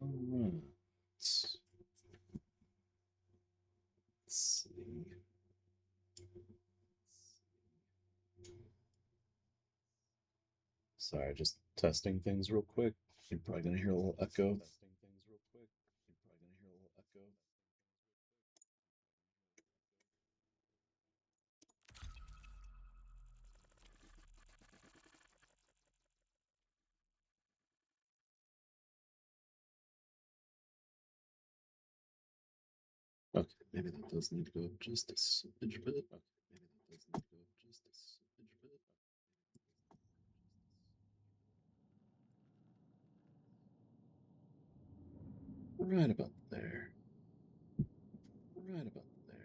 Alright. Let's see. Sorry, just testing things real quick. You're probably gonna hear a little echo. Okay, maybe that does need to go just a smidge bit. Okay, maybe that does need to go just a smidge bit. Right about there. Right about there. Right about there.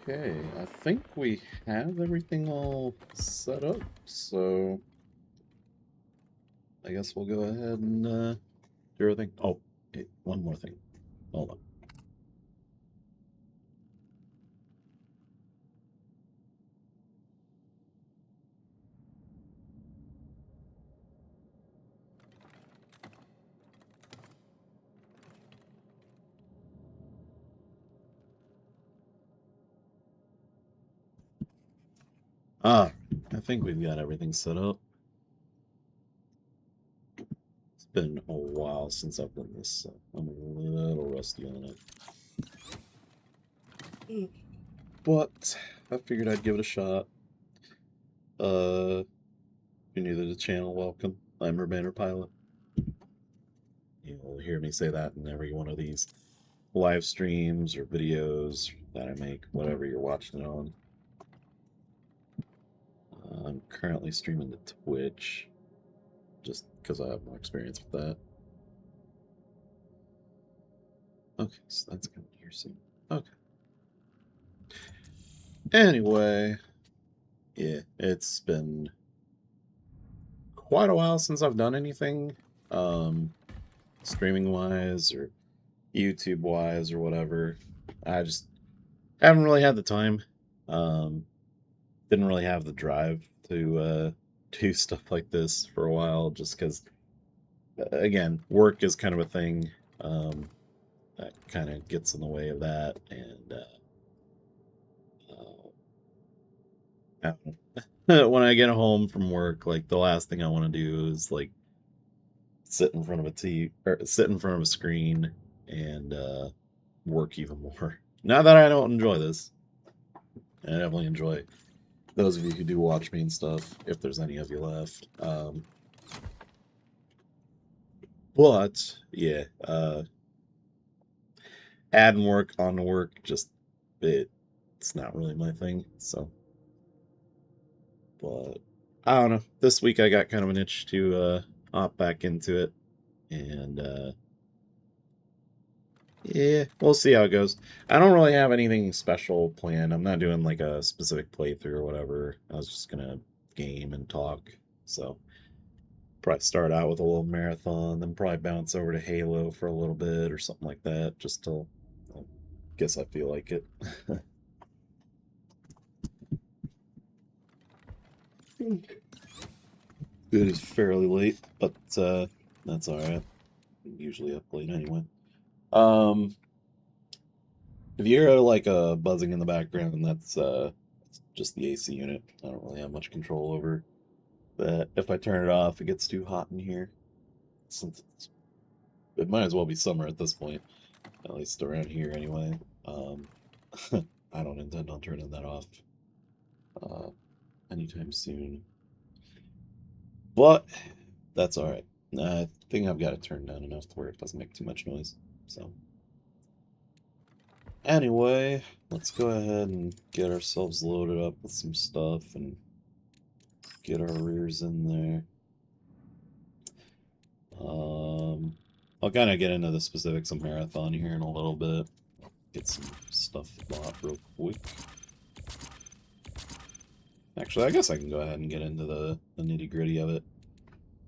Okay, I think we have everything all set up, so I guess we'll go ahead and do everything. Oh, hey, one more thing. Hold on. Ah, I think we've got everything set up. It's been a while since I've done this, so I'm a little rusty on it. But I figured I'd give it a shot. If you're new to the channel, welcome. I'm Urbaner Pilot. You'll hear me say that in every one of these live streams or videos that I make, whatever you're watching it on. I'm currently streaming to Twitch, just because I have more experience with that. Okay, so that's coming here soon. Okay. Anyway, yeah, it's been quite a while since I've done anything, streaming wise or YouTube wise or whatever. I just haven't really had the time. Um, didn't really have the drive to do stuff like this for a while, just because, again, work is kind of a thing that kind of gets in the way of that, and I don't know. When I get home from work, like the last thing I want to do is like sit in front of a TV or sit in front of a screen and work even more. Not that I don't enjoy this. I definitely enjoy those of you who do watch me and stuff, if there's any of you left. But yeah, adding work on work just it's not really my thing. So, but I don't know. This week I got kind of an itch to hop back into it, and yeah, we'll see how it goes. I don't really have anything special planned. I'm not doing like a specific playthrough or whatever. I was just gonna game and talk. So probably start out with a little marathon, then probably bounce over to Halo for a little bit or something like that, just till I guess I feel like it. It is fairly late, but that's all right. I'm usually up late anyway. Um, if you hear like a buzzing in the background, that's just the AC unit. I don't really have much control over that. If I turn it off, it gets too hot in here. Since it might as well be summer at this point, at least around here anyway. Um, I don't intend on turning that off uh, anytime soon. But that's all right. I think I've got it turned down enough to where it doesn't make too much noise. So anyway, let's go ahead and get ourselves loaded up with some stuff and get our rears in there. I'll kind of get into the specifics of Marathon here in a little bit. Get some stuff bought real quick. Actually, I guess I can go ahead and get into the nitty-gritty of it.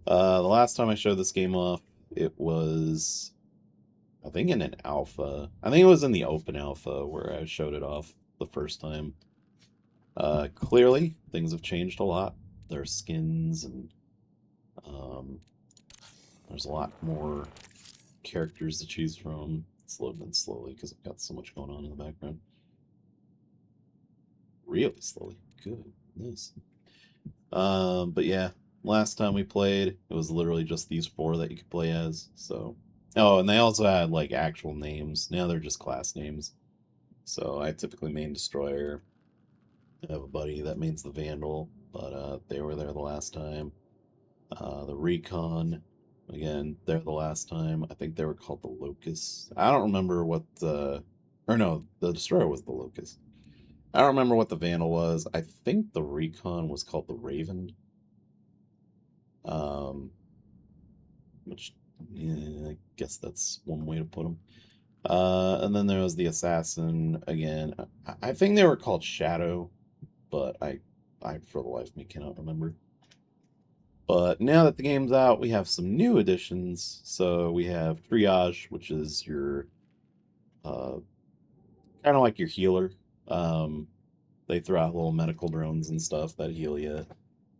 The last time I showed this game off, it was, I think, in an alpha. I think it was in the open alpha where I showed it off the first time. Clearly, things have changed a lot. There are skins, and um, there's a lot more characters to choose from. It's loading slowly because I've got so much going on in the background. Really slowly. Goodness. But yeah, last time we played, it was literally just these four that you could play as. So, oh, and they also had like actual names. Now they're just class names. So I typically main Destroyer. I have a buddy that mains the Vandal, but they were there the last time. The Recon, again, there the last time. I think they were called the Locust. I don't remember what the, or no, the Destroyer was the Locust. I don't remember what the Vandal was. I think the Recon was called the Raven. Um, which, yeah, I guess that's one way to put them. And then there was the Assassin again. I think they were called Shadow, but I for the life of me cannot remember. But now that the game's out, we have some new additions. So we have Triage, which is your uh, kind of like your healer. Um, they throw out little medical drones and stuff that heal you,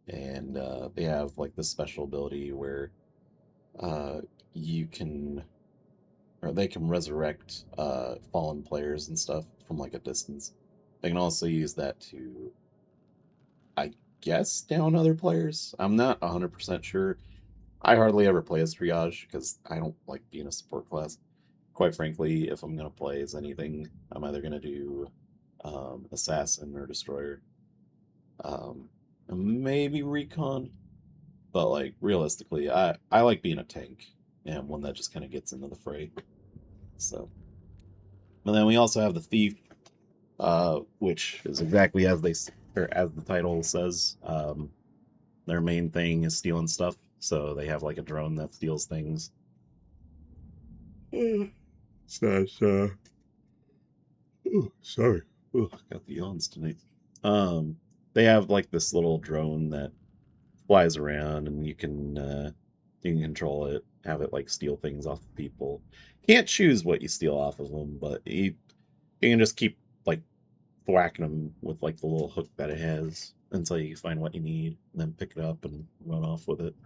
and they have like this special ability where uh, you can, or they can resurrect fallen players and stuff from like a distance. They can also use that to, I guess, down other players. I'm not 100% sure. I hardly ever play as Triage because I don't like being a support class. Quite frankly, if I'm going to play as anything, I'm either going to do Assassin or Destroyer. Um, maybe Recon, but like realistically, I like being a tank and one that just kind of gets into the fray. So, and then we also have the Thief, which is exactly as or as the title says. Their main thing is stealing stuff, so they have like a drone that steals things. So it's, oh, sorry. Oh, got the yawns tonight. Um, they have like this little drone that flies around, and you can control it, have it like steal things off of people. Can't choose what you steal off of them, but you can just keep like whacking them with like the little hook that it has until you find what you need, and then pick it up and run off with it.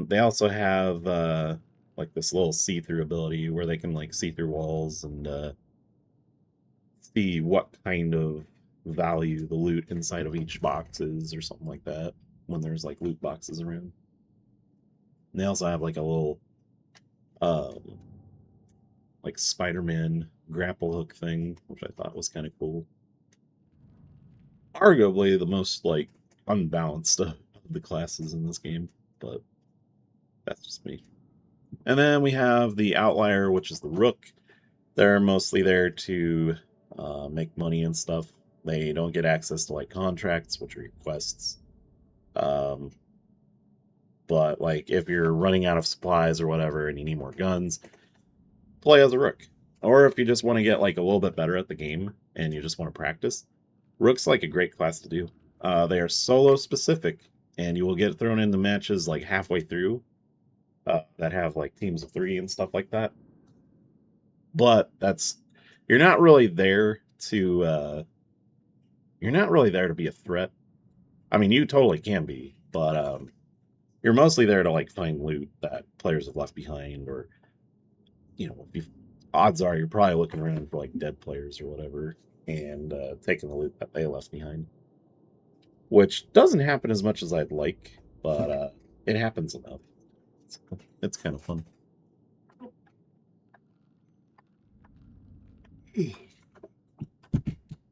They also have like this little see-through ability where they can like see through walls and see what kind of value the loot inside of each box is or something like that when there's like loot boxes around. And they also have like a little um like Spider-Man grapple hook thing, which I thought was kind of cool. Arguably the most like unbalanced of the classes in this game, but that's just me. And then we have the Outlier, which is the Rook. They're mostly there to make money and stuff. They don't get access to like contracts, which are quests. Um, but like if you're running out of supplies or whatever and you need more guns, play as a Rook. Or if you just want to get like a little bit better at the game and you just want to practice, Rook's like a great class to do. They are solo specific, and you will get thrown into matches like halfway through that have like teams of three and stuff like that. But that's you're not really there to you're not really there to be a threat. I mean, you totally can be, but you're mostly there to like find loot that players have left behind, or odds are you're probably looking around for like dead players or whatever, and taking the loot that they left behind, which doesn't happen as much as I'd like, but it happens enough. It's kind of fun.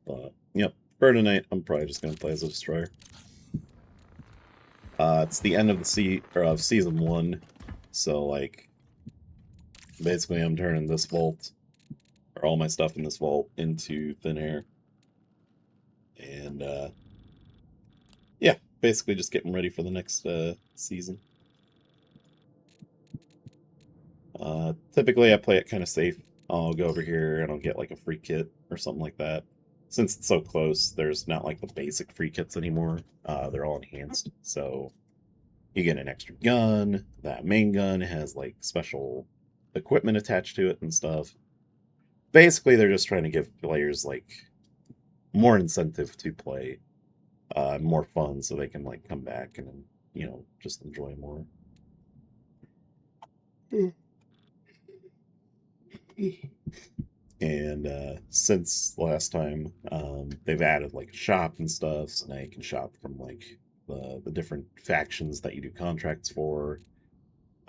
But yep, for tonight, I'm probably just gonna play as a destroyer. It's the end of of season 1, so like basically I'm turning this vault or all my stuff in this vault into thin air, and yeah, basically just getting ready for the next season. Typically I play it kind of safe. I'll go over here and I'll get like a free kit or something like that. since it's so close, there's not like the basic free kits anymore. They're all enhanced. So you get an extra gun. That main gun has like special equipment attached to it and stuff. Basically, they're just trying to give players like more incentive to play, more fun, so they can like come back and just enjoy more. And since last time, they've added like a shop and stuff, so now you can shop from like the different factions that you do contracts for.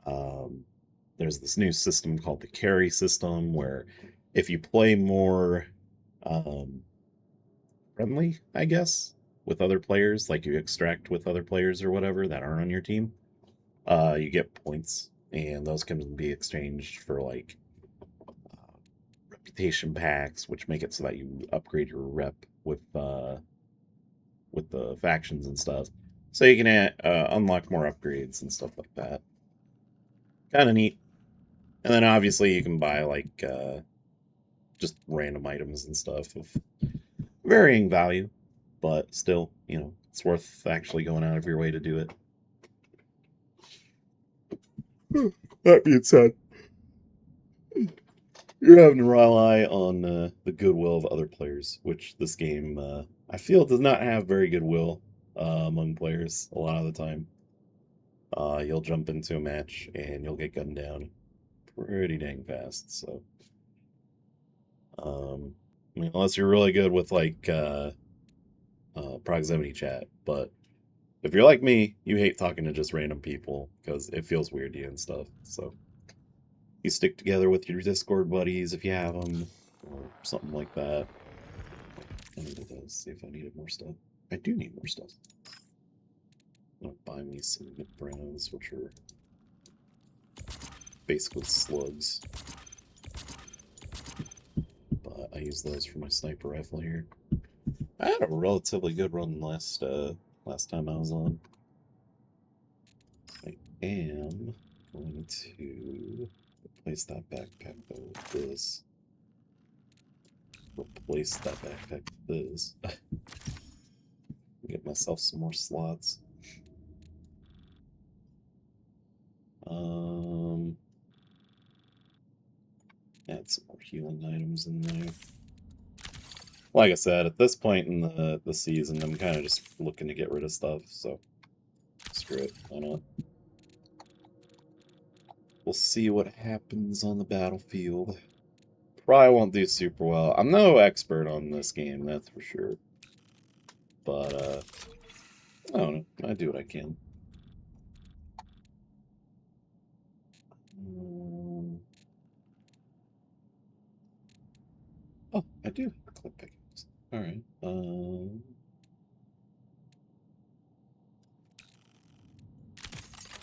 Um, there's this new system called the carry system, where if you play more um, friendly, I guess, with other players, like you extract with other players or whatever that aren't on your team, you get points, and those can be exchanged for like reputation packs, which make it so that you upgrade your rep with the factions and stuff, so you can unlock more upgrades and stuff like that. Kind of neat. And then obviously you can buy like just random items and stuff of varying value, but still, it's worth actually going out of your way to do it. That being said, you're having to rely on the goodwill of other players, which this game, I feel, does not have very goodwill among players a lot of the time. You'll jump into a match and you'll get gunned down pretty dang fast. So, I mean, unless you're really good with like proximity chat, but if you're like me, you hate talking to just random people because it feels weird to you and stuff. So you stick together with your Discord buddies if you have them, or something like that. I need to see if I needed more stuff. I do need more stuff. I'm gonna buy me some McBrowns, which are basically slugs. But I use those for my sniper rifle here. I had a relatively good run last time I was on. I am going to replace that backpack though with this. Replace that backpack with this. Get myself some more slots. Add some more healing items in there. Like I said, at this point in the season, I'm kind of just looking to get rid of stuff, so screw it. Why not? We'll see what happens on the battlefield. Probably won't do super well. I'm no expert on this game, that's for sure. But, I don't know. I do what I can. Oh, I do clip pickings. Alright.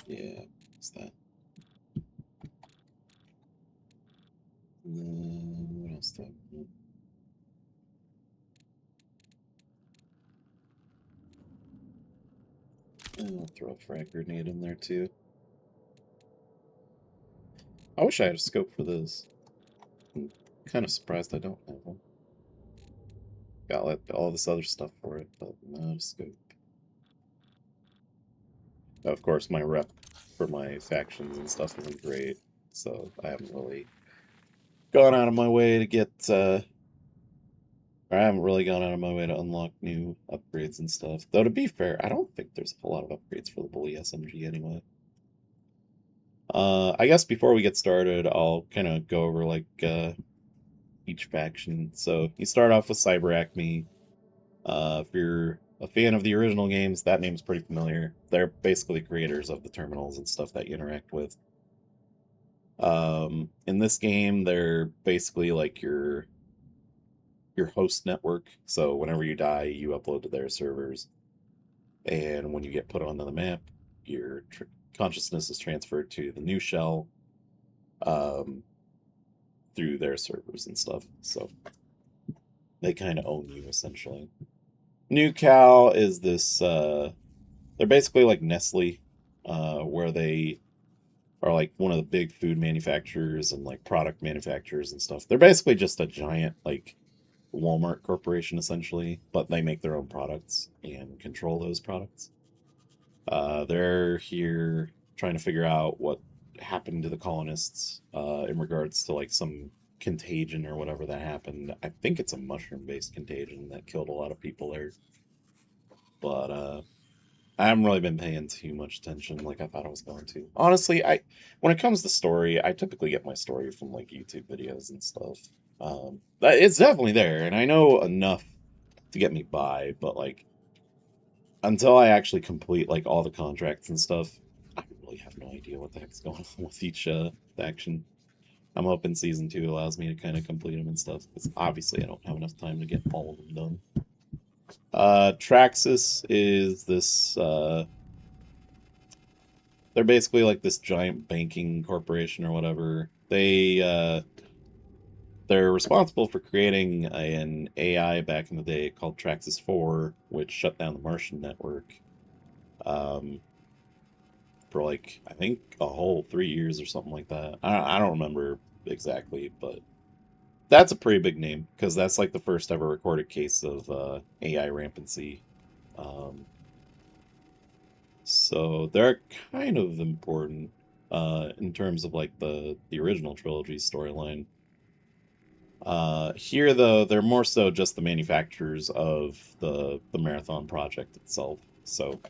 Yeah, what's that? What else do I want? I'll throw a frag grenade in there too. I wish I had a scope for this. I'm kind of surprised I don't have one. Got all this other stuff for it, but no scope. Of course, my rep for my factions and stuff isn't great, so I haven't really gone out of my way to get, or I haven't really gone out of my way to unlock new upgrades and stuff. Though, to be fair, I don't think there's a whole lot of upgrades for the Bully SMG anyway. I guess before we get started, I'll kind of go over, like, each faction. So, you start off with Cyber Acme. If you're a fan of the original games, that name's pretty familiar. They're basically creators of the terminals and stuff that you interact with. In this game, they're basically like your host network. So whenever you die, you upload to their servers, and when you get put onto the map, your consciousness is transferred to the new shell um, through their servers and stuff. So they kind of own you essentially. New Cal is this. They're basically like Nestle, where they are like one of the big food manufacturers and like product manufacturers and stuff. They're basically just a giant like Walmart Corporation essentially, but they make their own products and control those products. They're here trying to figure out what happened to the colonists in regards to like some contagion or whatever that happened. I think it's a mushroom-based contagion that killed a lot of people there. But I haven't really been paying too much attention like I thought I was going to. Honestly, I when it comes to story, I typically get my story from like YouTube videos and stuff. But it's definitely there, and I know enough to get me by. But like until I actually complete like all the contracts and stuff, I really have no idea what the heck's going on with each faction. I'm hoping season 2 allows me to kind of complete them and stuff because obviously I don't have enough time to get all of them done. Traxxas is this. They're basically like this giant banking corporation or whatever. They're responsible for creating an AI back in the day called Traxxas 4, which shut down the Martian network. Um, for like I think a whole 3 years or something like that. I don't remember exactly, but that's a pretty big name because that's like the first ever recorded case of AI rampancy. Um, so they're kind of important in terms of like the original trilogy storyline. Here though, they're more so just the manufacturers of the marathon project itself. So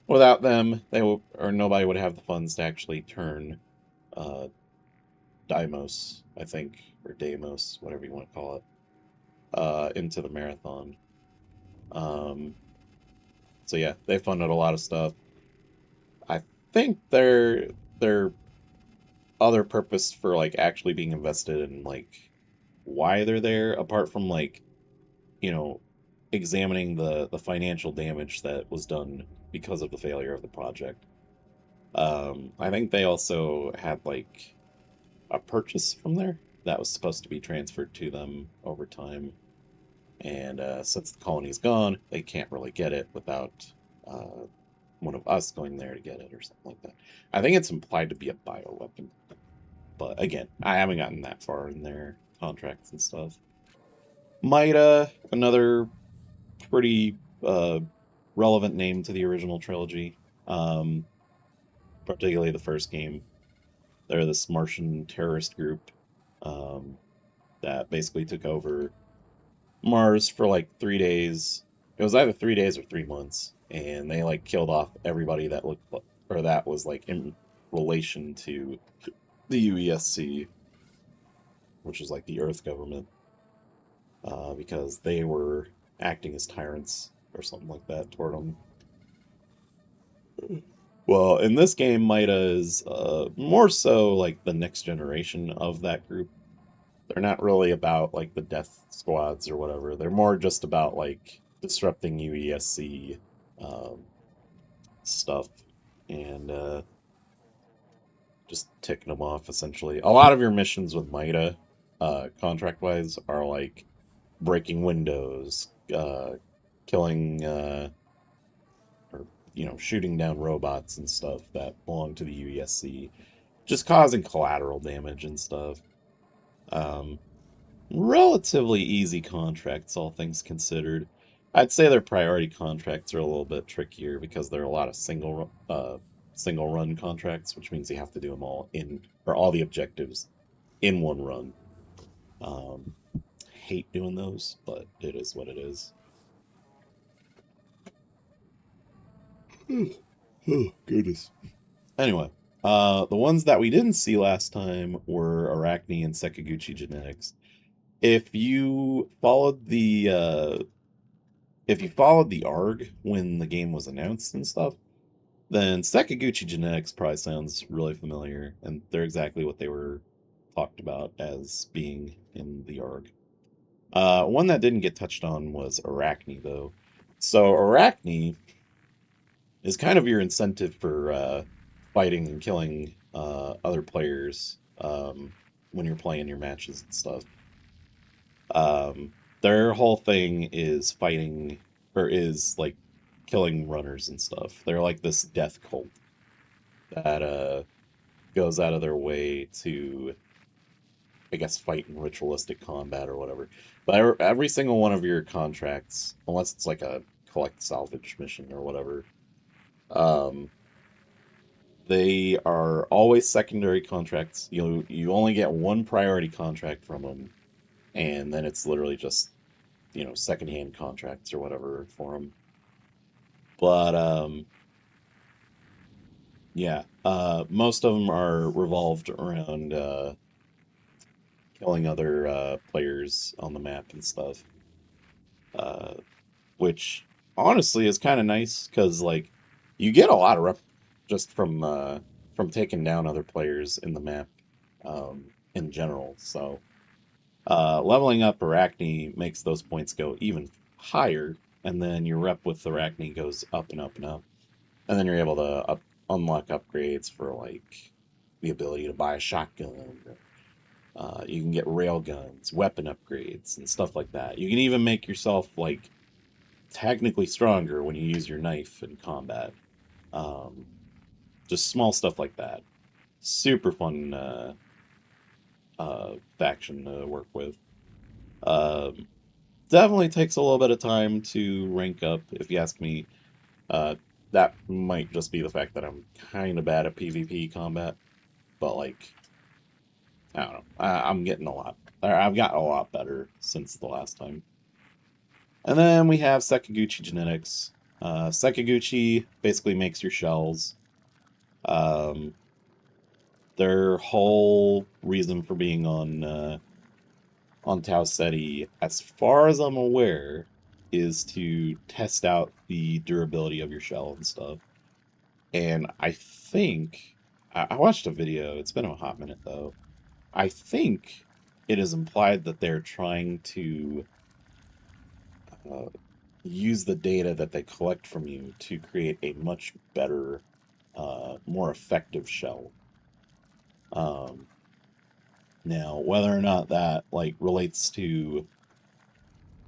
without them, or nobody would have the funds to actually turn uh, Deimos, I think, or Deimos, whatever you want to call it, into the marathon. Um, so yeah, they funded a lot of stuff. I think their other purpose for like actually being invested in like why they're there, apart from like you know examining the financial damage that was done because of the failure of the project. I think they also had like a purchase from there that was supposed to be transferred to them over time. And since the colony's gone, they can't really get it without uh, one of us going there to get it or something like that. I think it's implied to be a bioweapon. But again, I haven't gotten that far in their contracts and stuff. Mida, another pretty relevant name to the original trilogy, um, particularly the first game. They're this Martian terrorist group um, that basically took over Mars for like 3 days. It was either 3 days or 3 months, and they like killed off everybody that looked or that was like in relation to the UESC, which is like the Earth government, because they were acting as tyrants or something like that toward them. Well, in this game, Mida is more so like the next generation of that group. They're not really about like the death squads or whatever. They're more just about like disrupting UESC um, stuff and just ticking them off essentially. A lot of your missions with Mida, contract wise, are like breaking windows, killing, or shooting down robots and stuff that belong to the UESC, just causing collateral damage and stuff. Um, Relatively easy contracts, all things considered. I'd say their priority contracts are a little bit trickier because there are a lot of single run contracts, which means you have to do them all in or all the objectives in one run. Um, Hate doing those, but it is what it is. Oh, goodness. Anyway, the ones that we didn't see last time were Arachne and Sekaguchi genetics. If you followed the ARG when the game was announced and stuff, then Sakaguchi Genetics probably sounds really familiar, and they're exactly what they were talked about as being in the ARG. One that didn't get touched on was Arachne, though. So Arachne is kind of your incentive for fighting and killing other players when you're playing your matches and stuff. Um, their whole thing is fighting, or is like killing runners and stuff. They're like this death cult that goes out of their way to I guess, fight in ritualistic combat or whatever. But every single one of your contracts, unless it's like a collect salvage mission or whatever, um, they are always secondary contracts. You only get one priority contract from them, and then it's literally just secondhand contracts or whatever for them. But yeah, most of them are revolved around killing other players on the map and stuff. Uh, which honestly is kind of nice because like you get a lot of rep just from taking down other players in the map in general. So leveling up Arachne makes those points go even higher, and then your rep with Arachne goes up and up and up, and then you're able to unlock upgrades for like the ability to buy a shotgun. You can get rail guns, weapon upgrades, and stuff like that. You can even make yourself like technically stronger when you use your knife in combat. Um, just small stuff like that. Super fun faction to work with. Um, Definitely takes a little bit of time to rank up, if you ask me. Uh, that might just be the fact that I'm kind of bad at PvP combat, but like, I don't know. I'm getting a lot. I've gotten a lot better since the last time. And then we have Sakaguchi genetics. Sakaguchi basically makes your shells. Um, their whole reason for being on Tau Ceti, as far as I'm aware, is to test out the durability of your shell and stuff. And I think I watched a video. It's been a hot minute though. I think it is implied that they're trying to uh, use the data that they collect from you to create a much better, more effective shell. Um, Now, whether or not that like relates to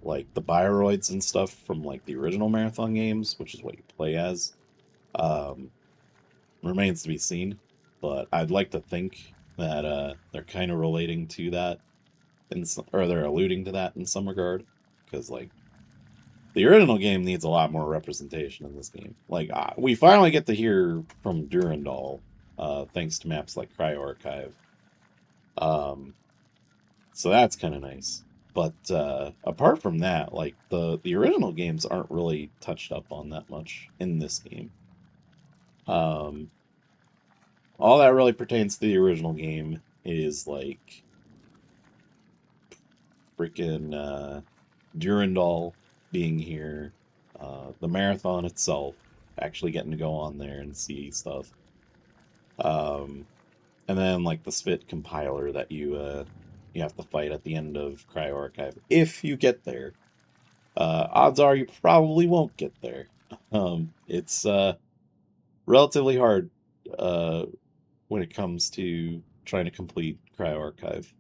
like the bioroids and stuff from like the original marathon games, which is what you play as, um, remains to be seen. But I'd like to think that they're kind of relating to that, or they're alluding to that in some regard, because like the original game needs a lot more representation in this game. Like we finally get to hear from Durandal, thanks to maps like Cryo Archive. Um, So that's kind of nice. But apart from that, like the original games aren't really touched up on that much in this game. Um, all that really pertains to the original game is like freaking Durandal being here, the marathon itself, actually getting to go on there and see stuff. Um, and then like the Spit compiler that you have to fight at the end of Cryo Archive if you get there. Odds are you probably won't get there. It's relatively hard when it comes to trying to complete Cryo Archive.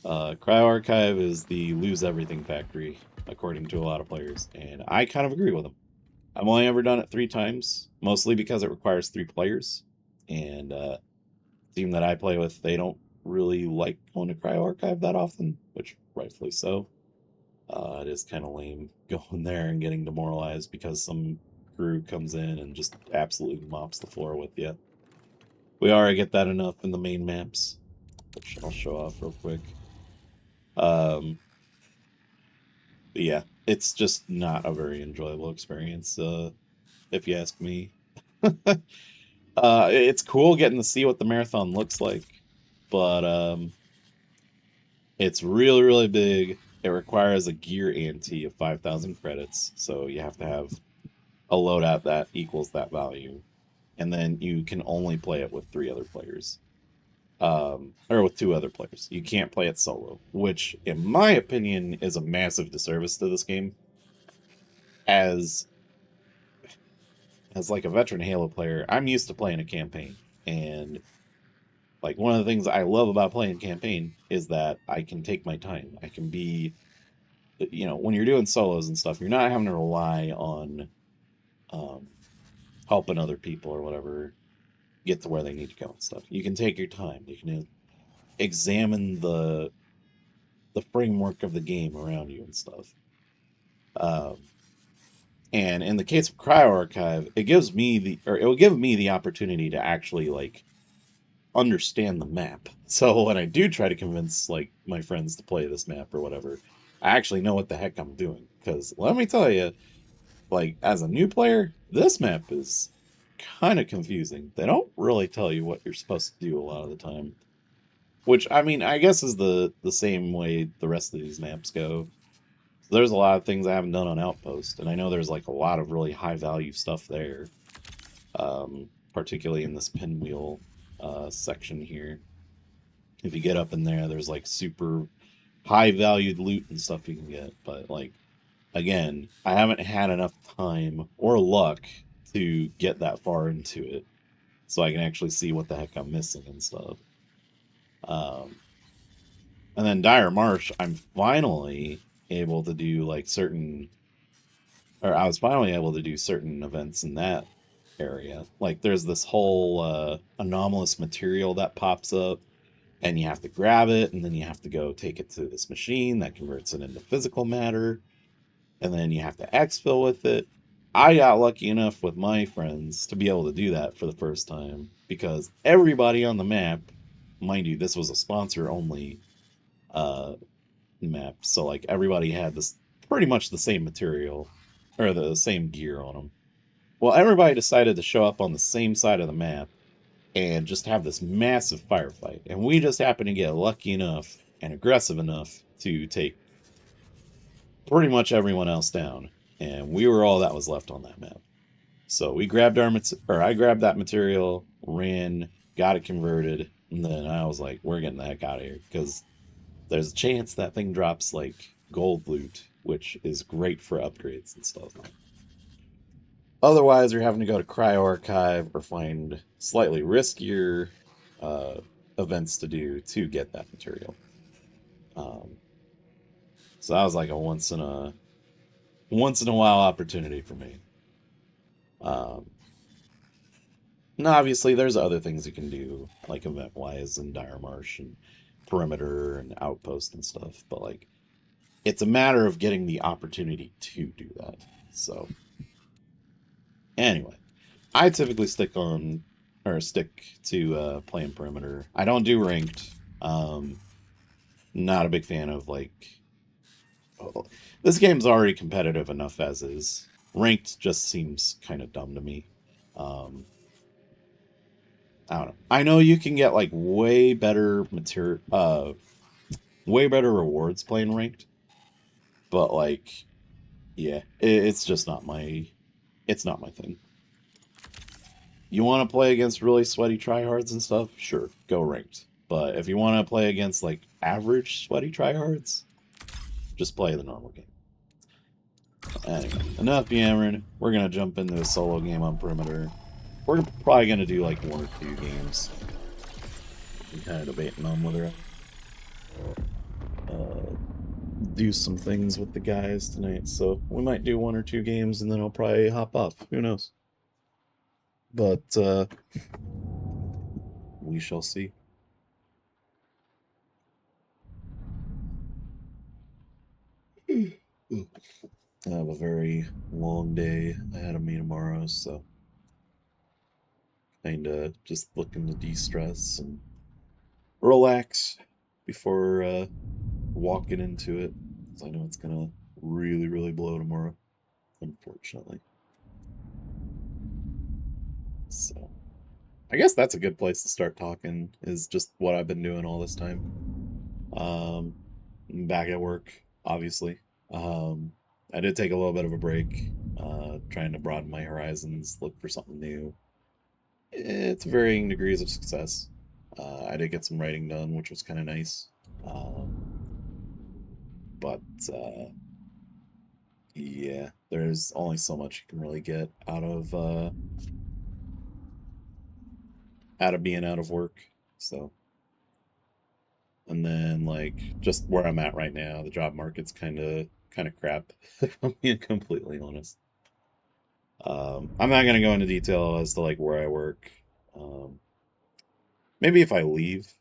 Cryo Archive is the lose everything factory, according to a lot of players, and I kind of agree with them. I've only ever done it 3 times, mostly because it requires 3 players, and the team that I play with, they don't really like going to Cryo Archive that often, which rightfully so. It is kind of lame going there and getting demoralized because some crew comes in and just absolutely mops the floor with you. We already get that enough in the main maps, which I'll show off real quick. Um, but yeah, it's just not a very enjoyable experience, if you ask me. It's cool getting to see what the marathon looks like, but it's really, really big. It requires a gear ante of 5,000 credits, so you have to have a loadout that equals that value, and then you can only play it with 3 other players, or with 2 other players. You can't play it solo, which, in my opinion, is a massive disservice to this game. As like a veteran Halo player, I'm used to playing a campaign, and like one of the things I love about playing campaign is that I can take my time. I can be, when you're doing solos and stuff, you're not having to rely on um, helping other people or whatever get to where they need to go and stuff. You can take your time. You can examine the framework of the game around you and stuff. Um, and in the case of Cryo Archive, it will give me the opportunity to actually like understand the map. So when I do try to convince like my friends to play this map or whatever, I actually know what the heck I'm doing. Because let me tell you, like as a new player, this map is kind of confusing. They don't really tell you what you're supposed to do a lot of the time. Which I mean, I guess is the same way the rest of these maps go. There's a lot of things I haven't done on Outpost, and I know there's like a lot of really high value stuff there. Particularly in this pinwheel section here. If you get up in there, there's like super high valued loot and stuff you can get. But like again, I haven't had enough time or luck to get that far into it, so I can actually see what the heck I'm missing and stuff. Um, and then Dire Marsh, I'm finally able to do like certain, or I was finally able to do certain events in that area. Like there's this whole anomalous material that pops up, and you have to grab it, and then you have to go take it to this machine that converts it into physical matter, and then you have to exfil with it. I got lucky enough with my friends to be able to do that for the first time because everybody on the map, mind you, this was a sponsor only uh, map, so like everybody had this pretty much the same material or the same gear on them. Well, everybody decided to show up on the same side of the map and just have this massive firefight, and we just happened to get lucky enough and aggressive enough to take pretty much everyone else down, and we were all that was left on that map. So we grabbed I grabbed that material, ran, got it converted, and then I was like, "We're getting the heck out of here," because there's a chance that thing drops like gold loot, which is great for upgrades and stuff. Otherwise, you're having to go to Cryo Archive or find slightly riskier uh, events to do to get that material. Um, so that was like a once in a while opportunity for me. Um, and obviously, there's other things you can do, like event wise and Dire Marsh and Perimeter and Outpost and stuff. But like, it's a matter of getting the opportunity to do that. So anyway, I typically stick to playing Perimeter. I don't do ranked. Um, Not a big fan of like. Oh, this game's already competitive enough as is. Ranked just seems kind of dumb to me. Um, I don't know. I know you can get like way better rewards playing ranked, but like, yeah, it's just it's not my thing. You want to play against really sweaty tryhards and stuff? Sure, go ranked. But if you want to play against like average sweaty tryhards, just play the normal game. Anyway, enough yammering. We're gonna jump into a solo game on Perimeter. We're probably gonna do like one or two games. I'm kind of debating on whether uh, do some things with the guys tonight, so we might do one or two games and then I'll probably hop off. Who knows? But we shall see. I have a very long day ahead of me tomorrow, so kinda just looking to de-stress and relax before walking into it. 'Cause I know it's gonna really, really blow tomorrow, unfortunately. So I guess that's a good place to start talking, is just what I've been doing all this time. Um, I'm back at work, obviously. Um, I did take a little bit of a break, trying to broaden my horizons, look for something new. It's varying degrees of success. I did get some writing done, which was kind of nice. Um, but yeah, there's only so much you can really get out of being out of work. So, and then like just where I'm at right now, the job market's kind of crap. If I'm being completely honest. I'm not gonna go into detail as to like where I work. Um, Maybe if I leave.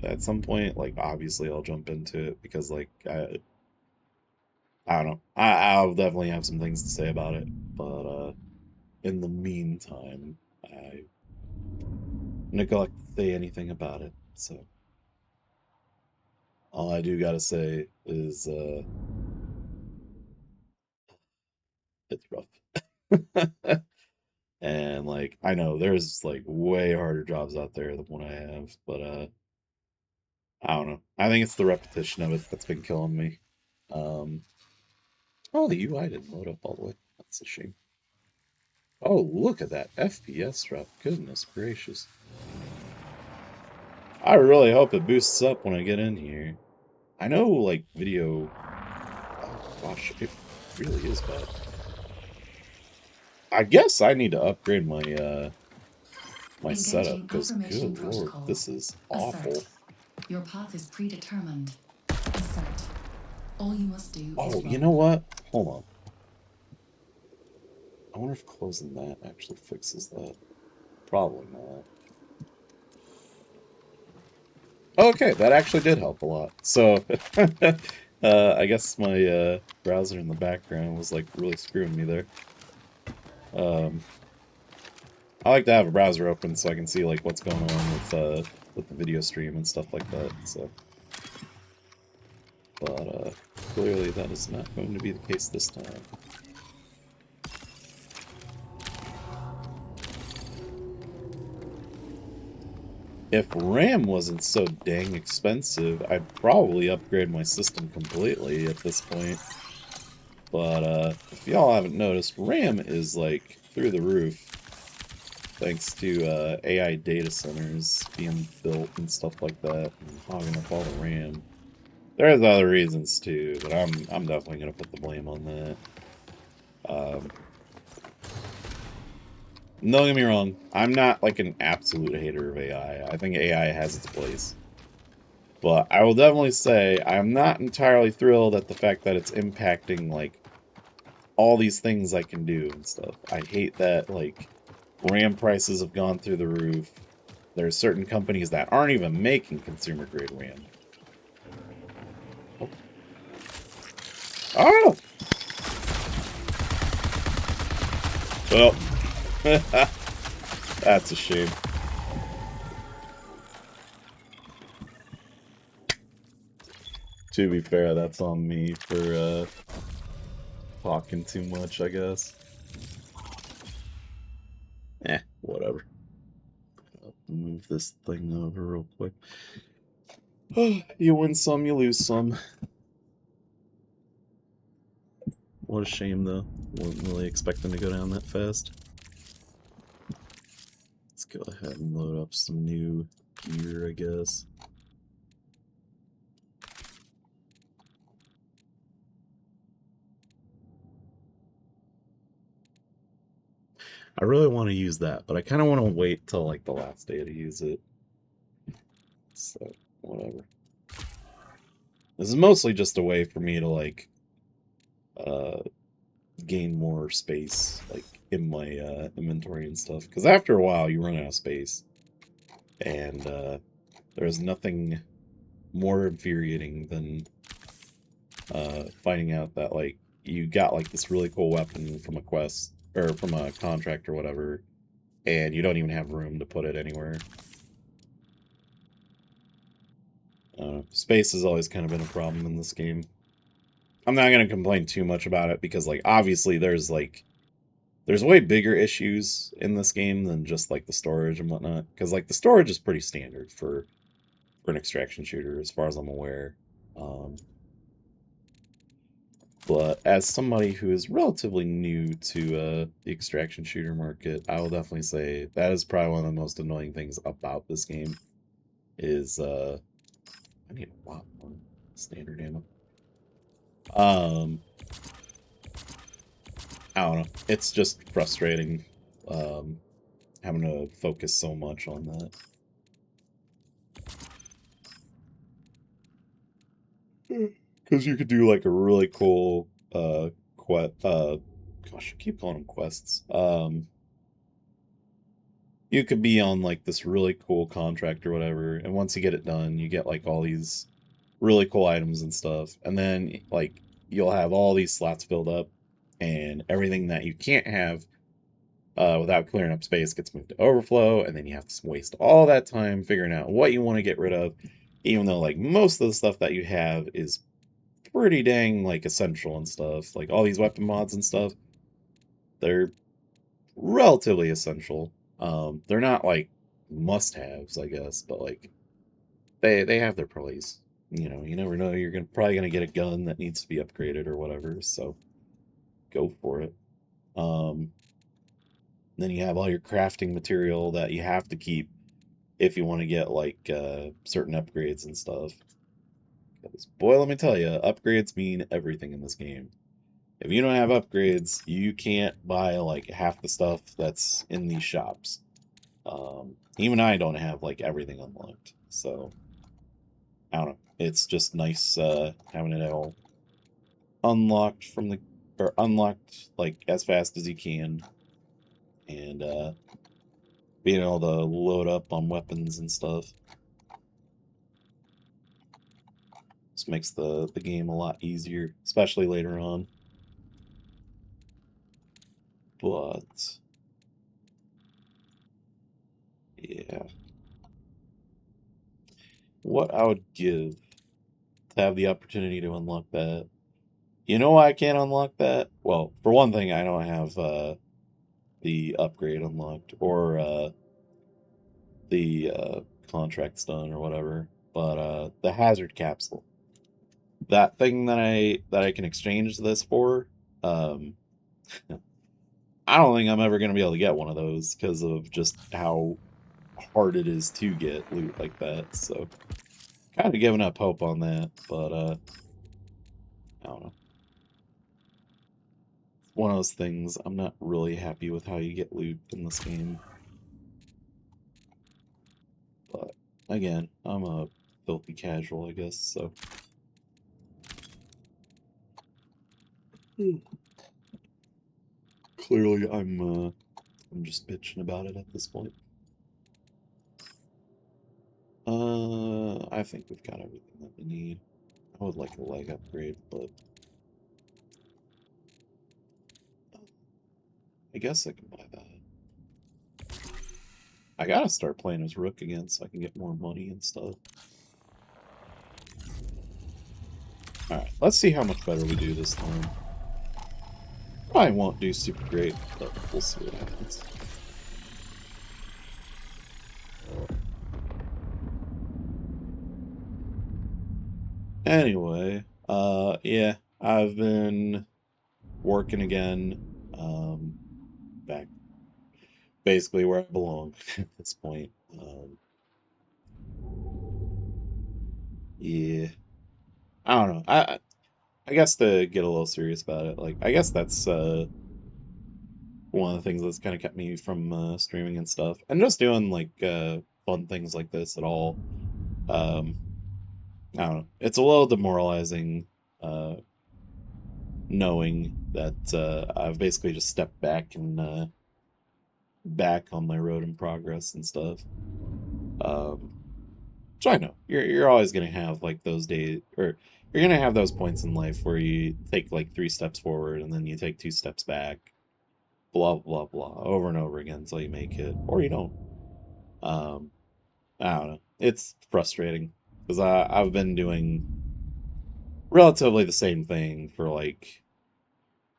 at some point, like obviously I'll jump into it because like I don't know. I'll definitely have some things to say about it, but in the meantime, I neglect to say anything about it. So all I do gotta say is it's rough. And like I know there's like way harder jobs out there than what I have, but I don't know. I think it's the repetition of it that's been killing me. Um oh, the UI didn't load up all the way. That's a shame. Oh, look at that FPS drop. Goodness gracious. I really hope it boosts up when I get in here. I know like video. Oh gosh, it really is bad. I guess I need to upgrade my setup Engaging because affirmation good lord, protocol. this is Assert. awful. Your path is predetermined. Assert. All you must do Oh, is you know run. what? Hold on. I wonder if closing that actually fixes that. Probably not. Okay, that actually did help a lot. So, I guess my browser in the background was like really screwing me there. Um, I like to have a browser open so I can see like what's going on with the video stream and stuff like that. So, but clearly that is not going to be the case this time. If RAM wasn't so dang expensive, I'd probably upgrade my system completely at this point. But if y'all haven't noticed, RAM is like through the roof thanks to AI data centers being built and stuff like that and hogging up all the RAM. There's other reasons too, but I'm definitely gonna put the blame on that. Um, don't get me wrong, I'm not like an absolute hater of AI. I think AI has its place. But I will definitely say I'm not entirely thrilled at the fact that it's impacting like all these things I can do and stuff. I hate that like RAM prices have gone through the roof. There's certain companies that aren't even making consumer grade RAM. Oh. Oh! Well, that's a shame. To be fair, that's on me for talking too much, I guess. Whatever. I'll move this thing over real quick. You win some, you lose some. What a shame, though. Wasn't really expecting to go down that fast. Let's go ahead and load up some new gear, I guess. I really want to use that, but I kind of want to wait till like the last day to use it. So, whatever. This is mostly just a way for me to like uh gain more space like in my inventory and stuff because after a while you run out of space and there's nothing more infuriating than finding out that like you got like this really cool weapon from a quest or from a contract or whatever and you don't even have room to put it anywhere. Space has always kind of been a problem in this game. I'm not going to complain too much about it because like obviously there's way bigger issues in this game than just like the storage and whatnot because like the storage is pretty standard for an extraction shooter as far as I'm aware. um, but as somebody who is relatively new to the extraction shooter market, I will definitely say that is probably one of the most annoying things about this game is I need a lot more standard ammo. um I don't know, it's just frustrating um having to focus so much on that. Because you could do like a really cool quest. Gosh, I keep calling them quests. you could be on like this really cool contract or whatever, and once you get it done, you get like all these really cool items and stuff, and then like you'll have all these slots filled up, and everything that you can't have without clearing up space gets moved to overflow, and then you have to waste all that time figuring out what you want to get rid of, even though like most of the stuff that you have is pretty dang like essential and stuff. Like all these weapon mods and stuff, they're relatively essential. They're not like must-haves, I guess, but like they have their place. You know, you never know. You're probably gonna get a gun that needs to be upgraded or whatever, so go for it. Um, then you have all your crafting material that you have to keep if you want to get like certain upgrades and stuff. 'Cause, boy, let me tell you, upgrades mean everything in this game. If you don't have upgrades, you can't buy like half the stuff that's in these shops. Even I don't have like everything unlocked, so I don't know. It's just nice having it all unlocked from the or unlocked like as fast as you can, and being able to load up on weapons and stuff. Just makes the game a lot easier, especially later on. But yeah, what I would give to have the opportunity to unlock that. You know why I can't unlock that? Well, for one thing, I don't have the upgrade unlocked or the contract's done or whatever. But the hazard capsule, that thing that I can exchange this for, um, I don't think I'm ever gonna be able to get one of those because of just how hard it is to get loot like that. So kind of giving up hope on that, but I don't know. One of those things. I'm not really happy with how you get loot in this game. But again, I'm a filthy casual, I guess, so. Clearly I'm just bitching about it at this point. I think we've got everything that we need. I would like a leg upgrade, but I guess I can buy that. I gotta start playing as Rook again so I can get more money and stuff. Alright, let's see how much better we do this time. Probably won't do super great, but we'll see what happens. Anyway, yeah, I've been working again, back basically where I belong at this point. Yeah, I don't know. I guess to get a little serious about it, like I guess that's one of the things that's kind of kept me from streaming and stuff, and just doing like fun things like this at all. Um, I don't know. It's a little demoralizing uh, knowing that I've basically just stepped back and back on my road in progress and stuff. Um, which I know you're always gonna have like those days, or you're gonna have those points in life where you take like 3 steps forward and then you take 2 steps back, blah blah blah, over and over again until you make it, or you don't. Um, I don't know. It's frustrating because I've been doing relatively the same thing for like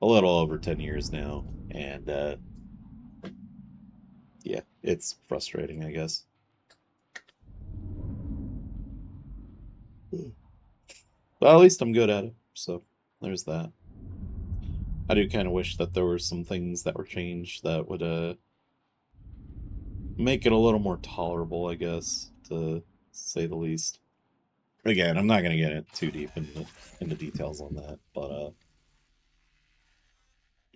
a little over 10 years now, and yeah, it's frustrating, I guess. But at least I'm good at it, so there's that. I do kind of wish that there were some things that were changed that would make it a little more tolerable, I guess, to say the least. Again, I'm not gonna get it too deep into details on that, but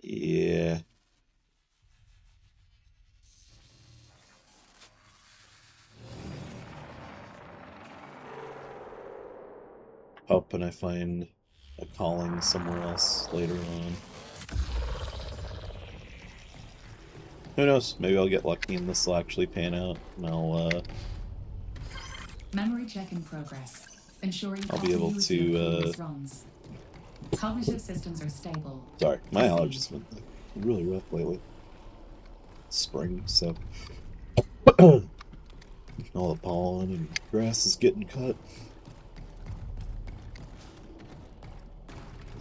yeah. Hoping I find a calling somewhere else later on. Who knows? Maybe I'll get lucky and this will actually pan out, and Memory check in progress, ensuring I'll be able continuity of to. previous runs. Cognitive systems are stable. Sorry, my Proceed. allergies been like, really rough lately. Spring, so all the pollen and grass is getting cut.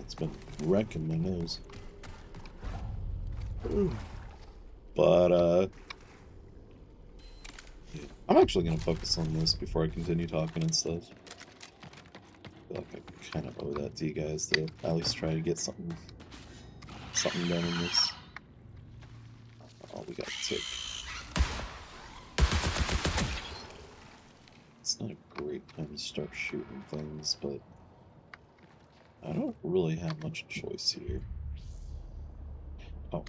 It's been wrecking my nose. But yeah. I'm actually gonna focus on this before I continue talking and stuff. I feel like I kind of owe that to you guys to at least try to get something done in this. Oh, we got a tick. It's not a great time to start shooting things, but I don't really have much choice here. Oh.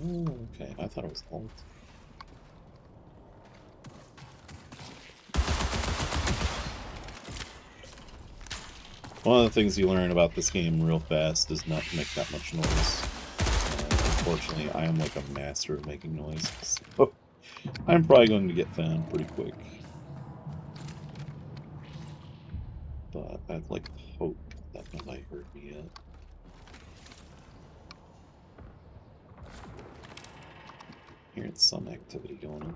Oh, okay. I thought it was alt. One of the things you learn about this game real fast is not to make that much noise. Unfortunately, I am like a master of making noise, so I'm probably going to get found pretty quick. But I'd like to hope that nobody heard me yet. Hearing some activity going on.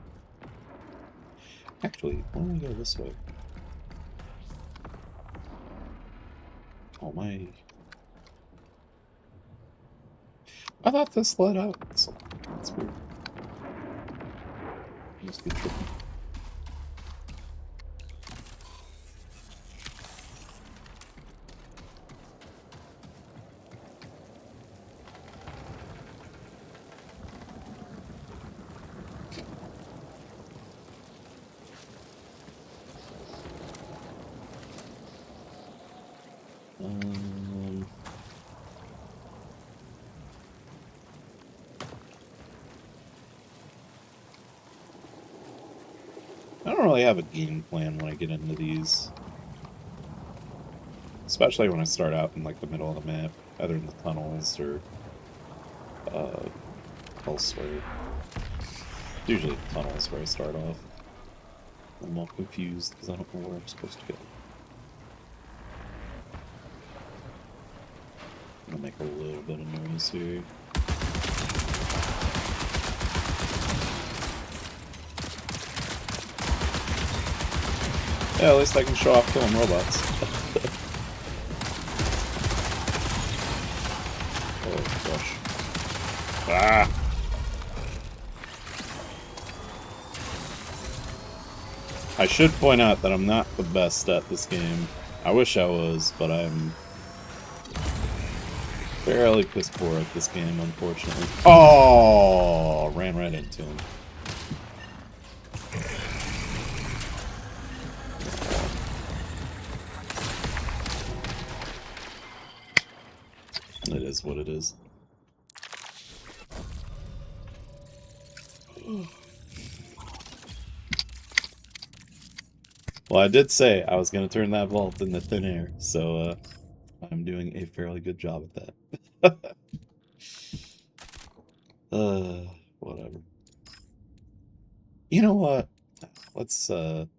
Actually, why don't we go this way? Oh my... I thought this led out. So that's weird. Must be trippy. I don't really have a game plan when I get into these. Especially when I start out in like the middle of the map, either in the tunnels or elsewhere. Usually the tunnels where I start off. I'm all confused because I don't know where I'm supposed to go. I'm gonna make a little bit of noise here. Yeah, at least I can show off killing robots. Oh gosh. Ah! I should point out that I'm not the best at this game. I wish I was, but I'm fairly piss poor at this game, unfortunately. Oh! Ran right into him. It is what it is. Well, I did say I was going to turn that vault into thin air, so I'm doing a fairly good job at that. Whatever. You know what? Let's put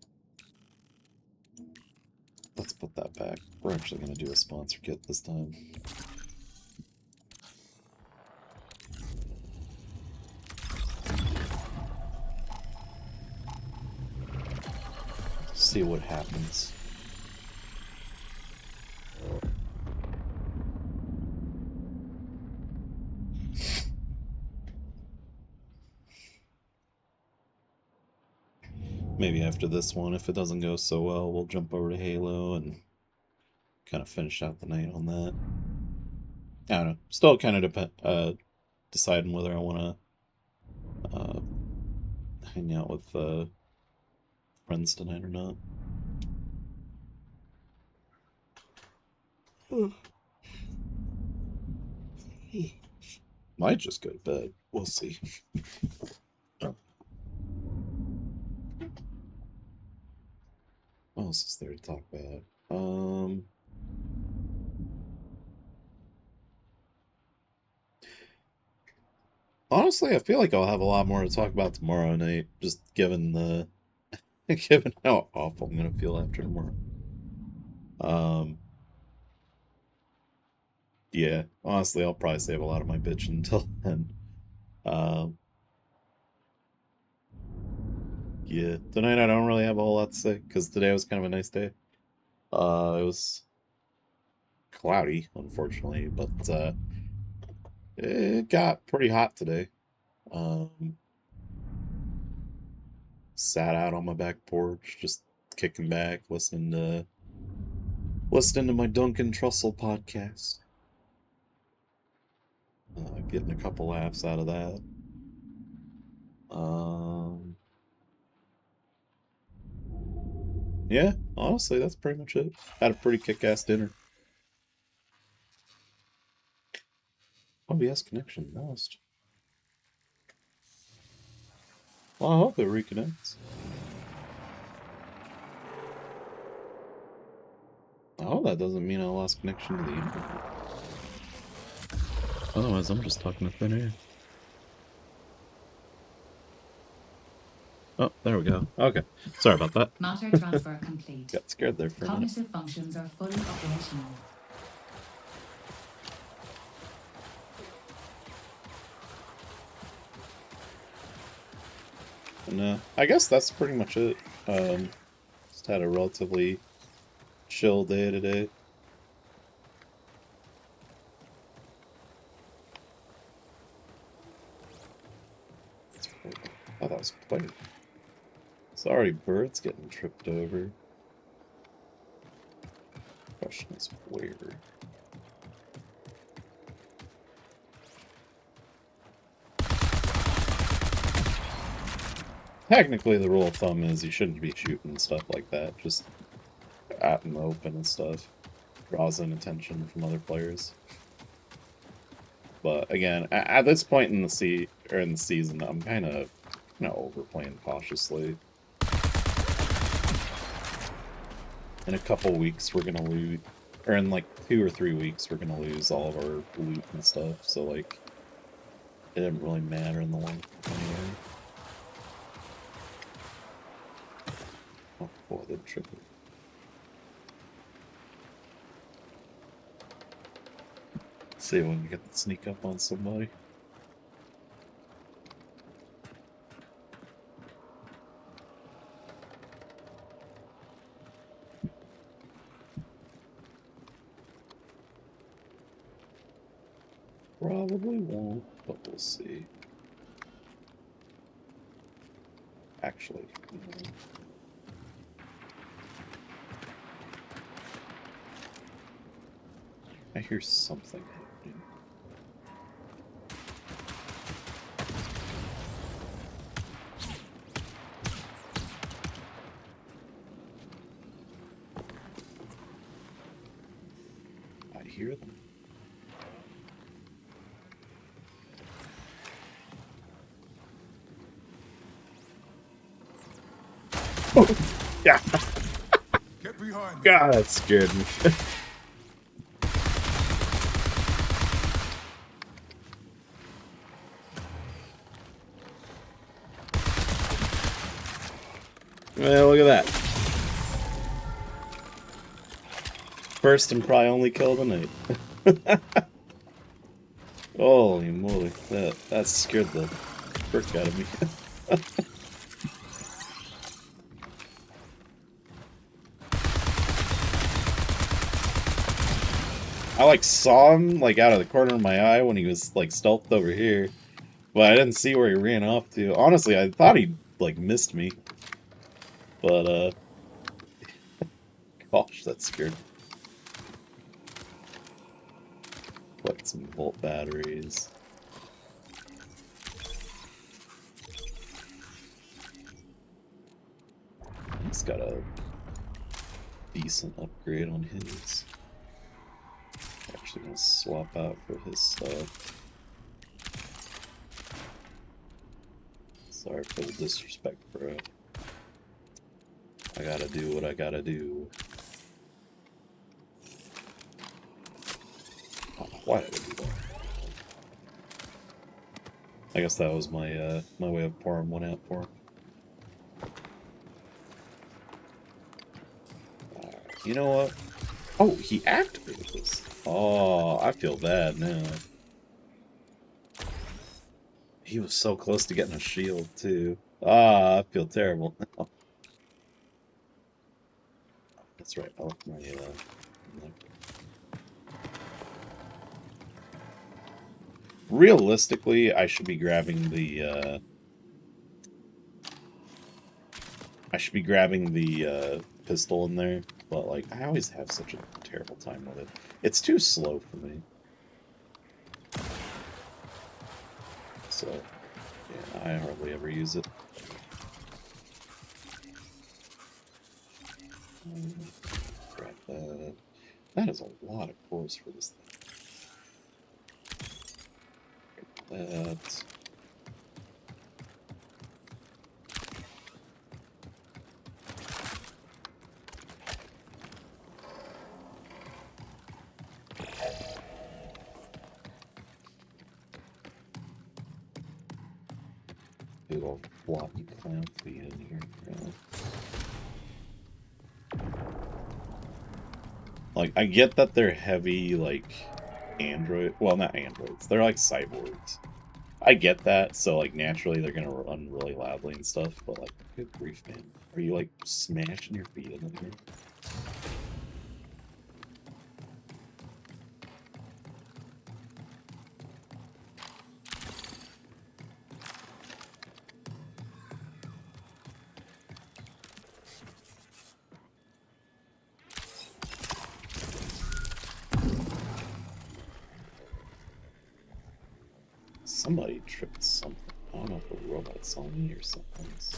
that back. We're actually going to do a sponsor kit this time. See what happens. Maybe after this one, if it doesn't go so well, we'll jump over to Halo and kind of finish out the night on that. I don't know. Still kind of deciding whether I want to hang out with friends tonight or not. Might just go to bed. We'll see. What else is there to talk about? Honestly, I feel like I'll have a lot more to talk about tomorrow night, just given the given how awful I'm gonna feel after tomorrow. Um, yeah, honestly, I'll probably save a lot of my bitch until then. Um, yeah, tonight I don't really have a whole lot to say because today was kind of a nice day. It was cloudy, unfortunately, but it got pretty hot today. Um, Sat out on my back porch, just kicking back, listening to my Duncan Trussell podcast. Getting a couple laughs out of that. Um, yeah, honestly, that's pretty much it. Had a pretty kick-ass dinner. OBS connection lost. Well, I hope it reconnects. Oh, that doesn't mean I lost connection to the internet. Otherwise, I'm just talking to thin air. Oh, there we go. Okay. Sorry about that. Matter transfer complete. Got scared there for a minute. Cognitive functions are fully operational. And I guess that's pretty much it. Just had a relatively chill day today. Oh, that was played. Sorry, birds getting tripped over. Question is where? Technically, the rule of thumb is you shouldn't be shooting stuff like that, just out in the open and stuff. Draws in attention from other players. But again, at this point in the season, I'm kind of overplaying cautiously. In a couple weeks, we're gonna lose, or in like 2 or 3 weeks, we're gonna lose all of our loot and stuff. So like, it didn't really matter in the long run anyway. Oh boy, they're tripping. See if we can get the sneak up on somebody. Probably won't, but we'll see. Actually, I hear something happening. I hear them. Oh, yeah. Get behind me. God, that scared me. Well, look at that. First and probably only kill of the night. Holy moly, that scared the frick out of me. I like saw him like out of the corner of my eye when he was like stealthed over here, but I didn't see where he ran off to. Honestly, I thought he like missed me, but gosh, that scared me. Put some volt batteries. He's got a decent upgrade on his. Actually gonna swap out for his stuff. Sorry for the disrespect, bro. I gotta do what I gotta do. Oh, why did I do that? I guess that was my my way of pouring one out for him. You know what? Oh, he activated this. Oh, I feel bad now. He was so close to getting a shield, too. Ah, I feel terrible now. That's right. I left my, realistically, I should be grabbing the, pistol in there, but, like, I always have such a terrible time with it. It's too slow for me. So, yeah, I hardly ever use it. Grab that. That is a lot of cores for this thing. That. Big old floppy clown feet in here. Yeah. Like, I get that they're heavy, like, android. Well, not androids. They're like cyborgs. I get that, so, like, naturally they're gonna run really loudly and stuff, but, like, good grief, man. Are you, like, smashing your feet into the ground? Somebody tripped something. I don't know if a robot saw me or something else.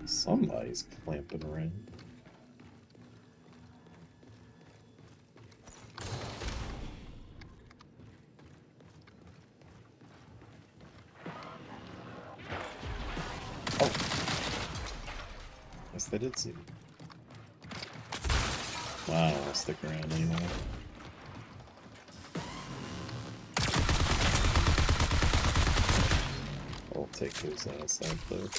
Somebody's clamping around. Oh. Yes, they did see me. Well, I don't want to stick around anymore. I'll take his ass out there.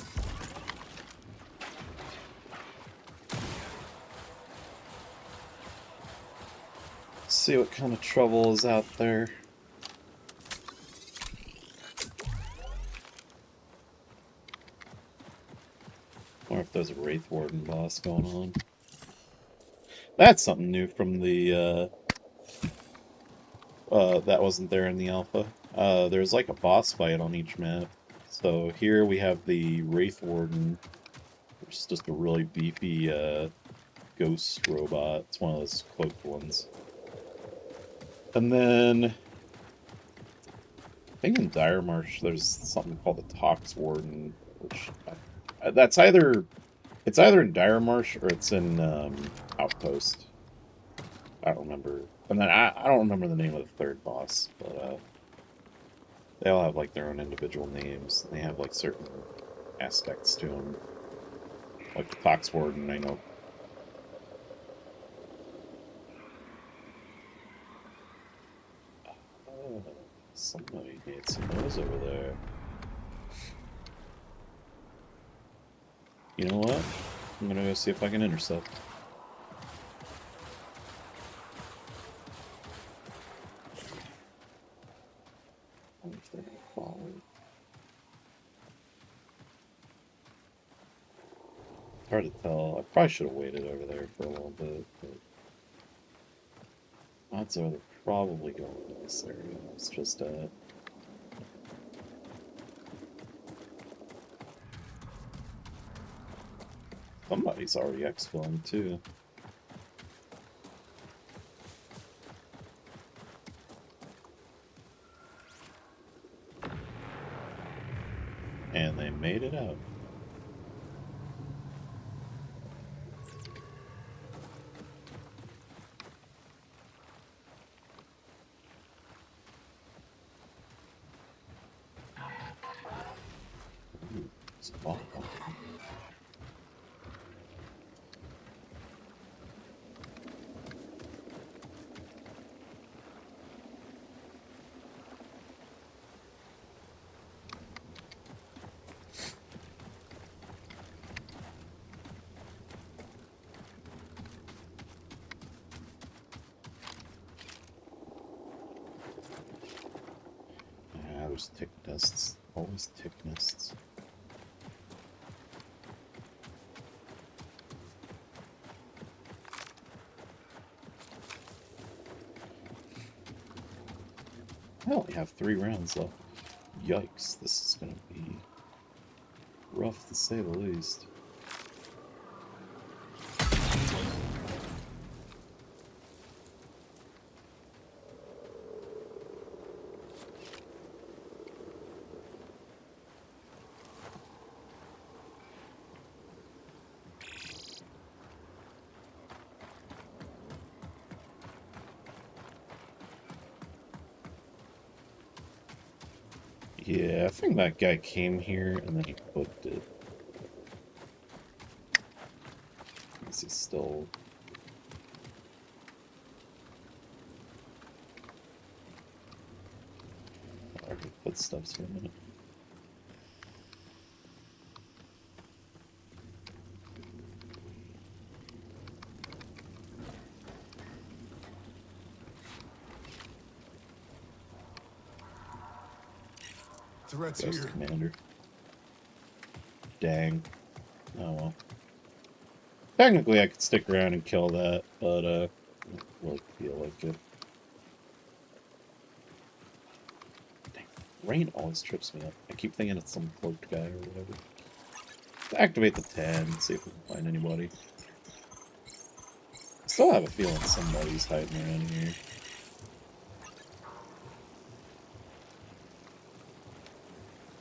See what kind of trouble is out there. Or if there's a Wraith Warden boss going on. That's something new from the, that wasn't there in the alpha. There's like a boss fight on each map. So here we have the Wraith Warden, which is just a really beefy, ghost robot. It's one of those cloaked ones. And then, I think in Dire Marsh there's something called the Tox Warden, which that's either in Dire Marsh or it's in Outpost. I don't remember. And then I don't remember the name of the third boss, but they all have like their own individual names. And they have like certain aspects to them. Like the Tox Warden, I know. Oh, somebody made some noise over there. You know what? I'm gonna go see if I can intercept. I wonder if they're gonna follow. It's hard to tell. I probably should have waited over there for a little bit, but odds are they're probably going to this area. It's just somebody's already exfilling too. And they made it out. Wow. There's tick nests. Always tick nests. I only have 3 rounds left. Yikes, this is gonna be rough to say the least. Yeah, I think that guy came here and then he booked it. Is he still... I heard footsteps for a minute. Threats Ghost here. Commander. Dang. Oh well. Technically I could stick around and kill that, but I don't really feel like it. Dang, rain always trips me up. I keep thinking it's some cloaked guy or whatever. Activate the 10, see if we can find anybody. I still have a feeling somebody's hiding around here.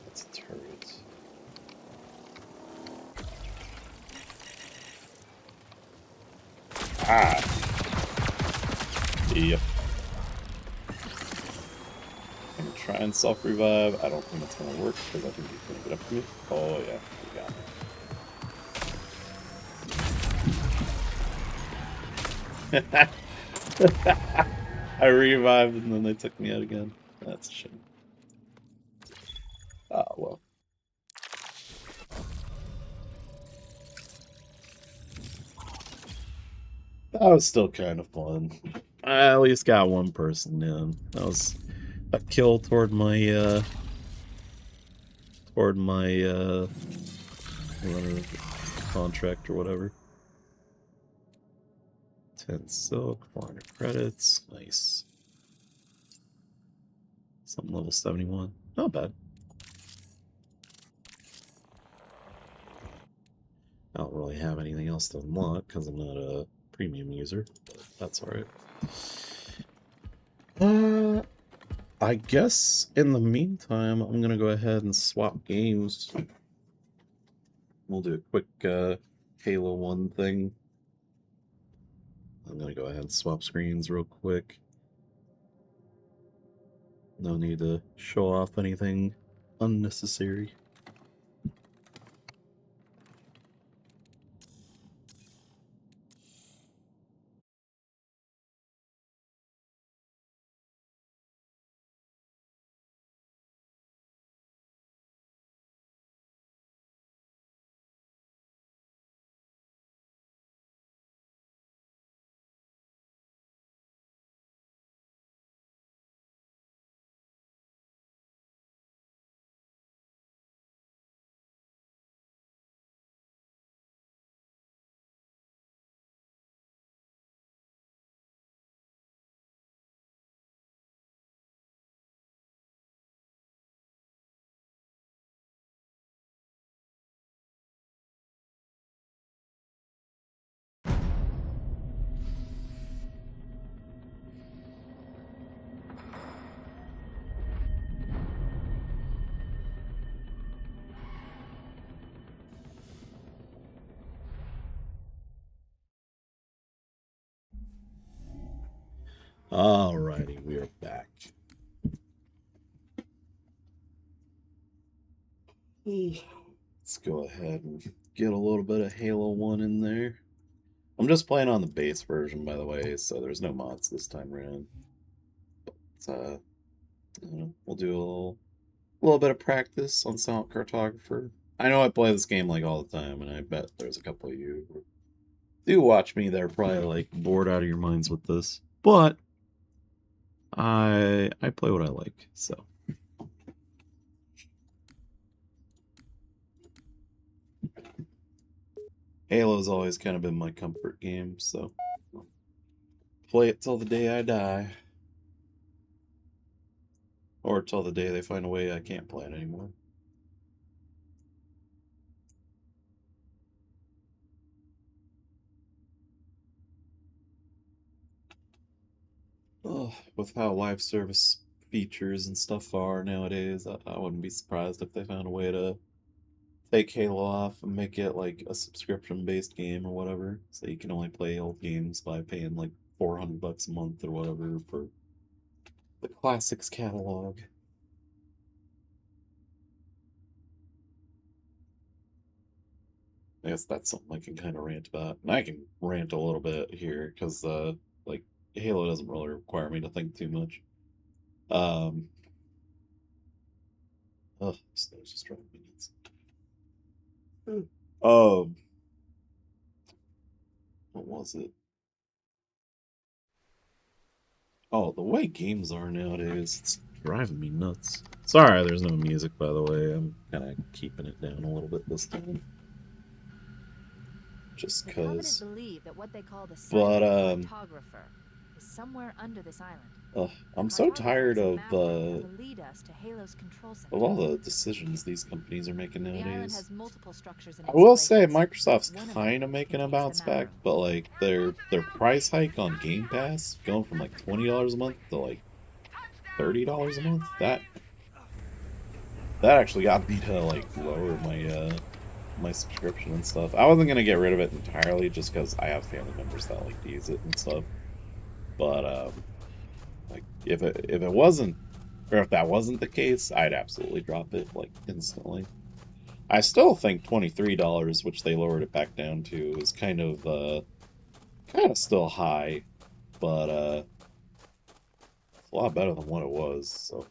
That's a turret. Ah! Yep. I'm gonna try and self-revive. I don't think it's gonna work because I think he's gonna get up to me. Oh yeah, he got me. I revived and then they took me out again. That's a shame. Ah, well. That was still kind of fun. I at least got one person in. That was a kill toward my runner contract or whatever. 10 silk, 400 credits. Nice. Something level 71. Not bad. I don't really have anything else to unlock because I'm not a premium user, but that's alright. I guess in the meantime, I'm gonna go ahead and swap games. We'll do a quick Halo 1 thing. I'm gonna go ahead and swap screens real quick. No need to show off anything unnecessary. Alrighty, we are back. Let's go ahead and get a little bit of Halo 1 in there. I'm just playing on the base version, by the way, so there's no mods this time around. But, we'll do a little bit of practice on Silent Cartographer. I know I play this game like all the time, and I bet there's a couple of you who do watch me that are probably like bored out of your minds with this. But I play what I like, so. Halo's always kind of been my comfort game, so play it till the day I die. Or till the day they find a way I can't play it anymore. Oh, with how live service features and stuff are nowadays, I wouldn't be surprised if they found a way to take Halo off and make it like a subscription-based game or whatever, so you can only play old games by paying like $400 a month or whatever for the classics catalog. I guess that's something I can kind of rant about, and I can rant a little bit here because like Halo doesn't really require me to think too much. Oh, snow's just driving me nuts. What was it? Oh, the way games are nowadays, it's driving me nuts. Sorry, there's no music, by the way. I'm kind of keeping it down a little bit this time. Just because. Believe that what they call the But, cartographer is somewhere under this island. I'm so tired of lead us to Halo's control center. all the decisions these companies are making The island nowadays. has multiple structures and I will say installations. Microsoft's One of kind of them making a contains the bounce map back, room. but like their price hike on Game Pass going from like $20 a month to like $30 a month. That actually got me to like lower my subscription and stuff. I wasn't gonna get rid of it entirely just because I have family members that like to use it and stuff. But like if it wasn't, or if that wasn't the case, I'd absolutely drop it like instantly. I still think $23, which they lowered it back down to, is kind of still high, but it's a lot better than what it was. So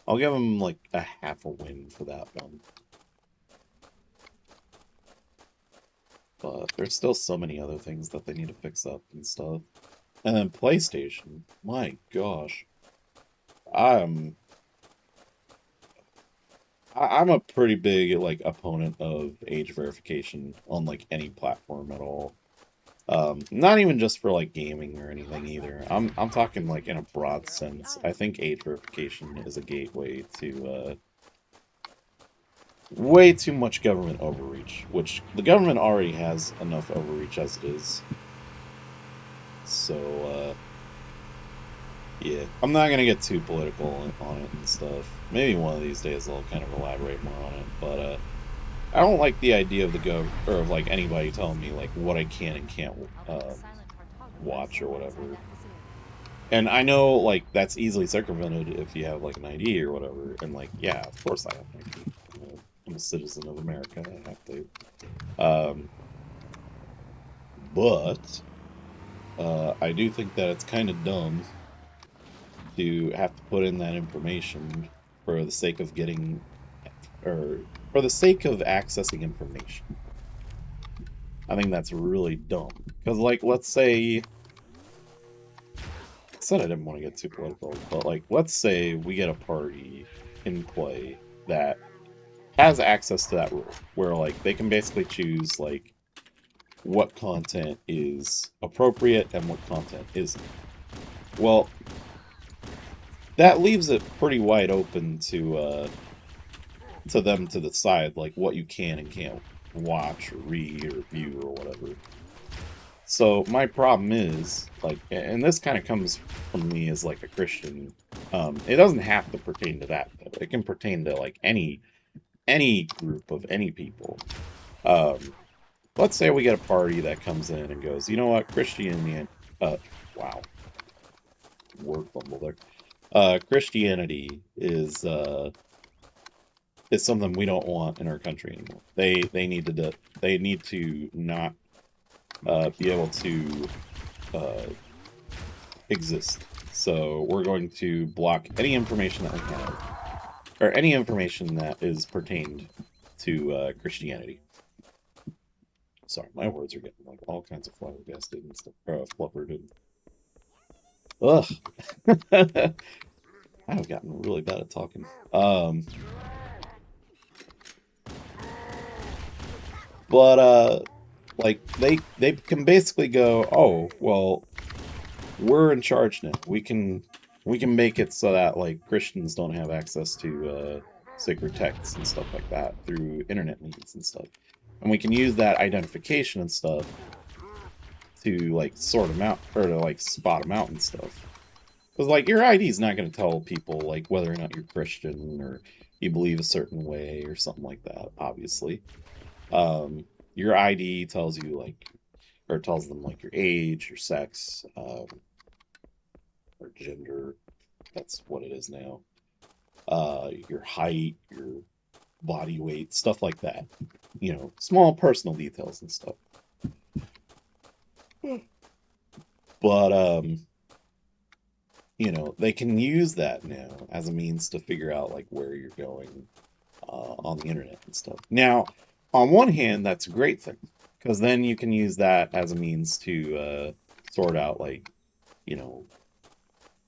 I'll give them like a half a win for that one. But there's still so many other things that they need to fix up and stuff. And then PlayStation, my gosh, I'm a pretty big like opponent of age verification on like any platform at all. Not even just for like gaming or anything either. I'm talking like in a broad sense. I think age verification is a gateway to way too much government overreach, which the government already has enough overreach as it is. So yeah, I'm not gonna get too political on it and stuff. Maybe one of these days I'll kind of elaborate more on it, but I don't like the idea of of like anybody telling me like what I can and can't watch or whatever. And I know like that's easily circumvented if you have like an ID or whatever. And like, yeah, of course I have an ID. I'm a citizen of America. I have to. But I do think that it's kind of dumb to have to put in that information for the sake of getting, or for the sake of accessing information. I think that's really dumb. Because, like, let's say... I said I didn't want to get too political, but, like, let's say we get a party in play that has access to that rule, where, like, they can basically choose, like, what content is appropriate and what content isn't. Well, that leaves it pretty wide open to them to decide, like, what you can and can't watch or read or view or whatever. So my problem is, like, and this kind of comes from me as, like, a Christian, it doesn't have to pertain to that, though. It can pertain to, like, any group of any people. Let's say we get a party that comes in and goes, you know what, Christianity, wow, word fumble there. Christianity is is something we don't want in our country anymore. They need to not be able to exist. So we're going to block any information that we have, or any information that is pertained to Christianity. Sorry, my words are getting like all kinds of flabbergasted and stuff, flubbered and ugh. I've gotten really bad at talking. But like they can basically go, oh well, we're in charge now. We can make it so that like Christians don't have access to sacred texts and stuff like that through internet means and stuff, and we can use that identification and stuff to like sort them out or to like spot them out and stuff. Because like your ID is not going to tell people like whether or not you're Christian or you believe a certain way or something like that. Obviously, your ID tells you like, or tells them like your age, your sex, or gender. That's what it is now. Your height, your body weight, stuff like that. You know, small personal details and stuff. But you know, they can use that now as a means to figure out like where you're going on the internet and stuff. Now, on one hand, that's a great thing because then you can use that as a means to sort out like, you know,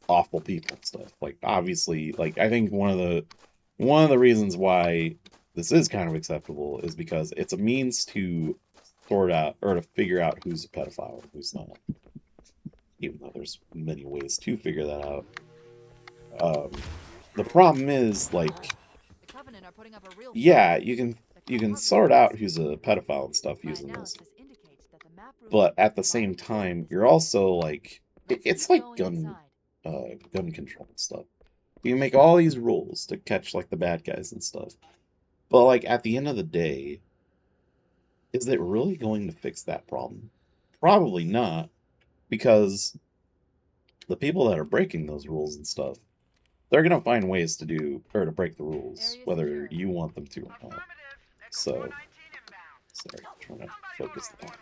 awful people and stuff. Like obviously, like I think one of the reasons why this is kind of acceptable is because it's a means to sort out or to figure out who's a pedophile and who's not. Even though there's many ways to figure that out. The problem is, like, yeah, you can sort out who's a pedophile and stuff using this. But at the same time, you're also, like, it's like gun control and stuff. You make all these rules to catch, like, the bad guys and stuff. But, like, at the end of the day, is it really going to fix that problem? Probably not. Because the people that are breaking those rules and stuff, they're going to find ways to do, or to break the rules, whether you want them to or not. So, sorry, I'm trying to focus that.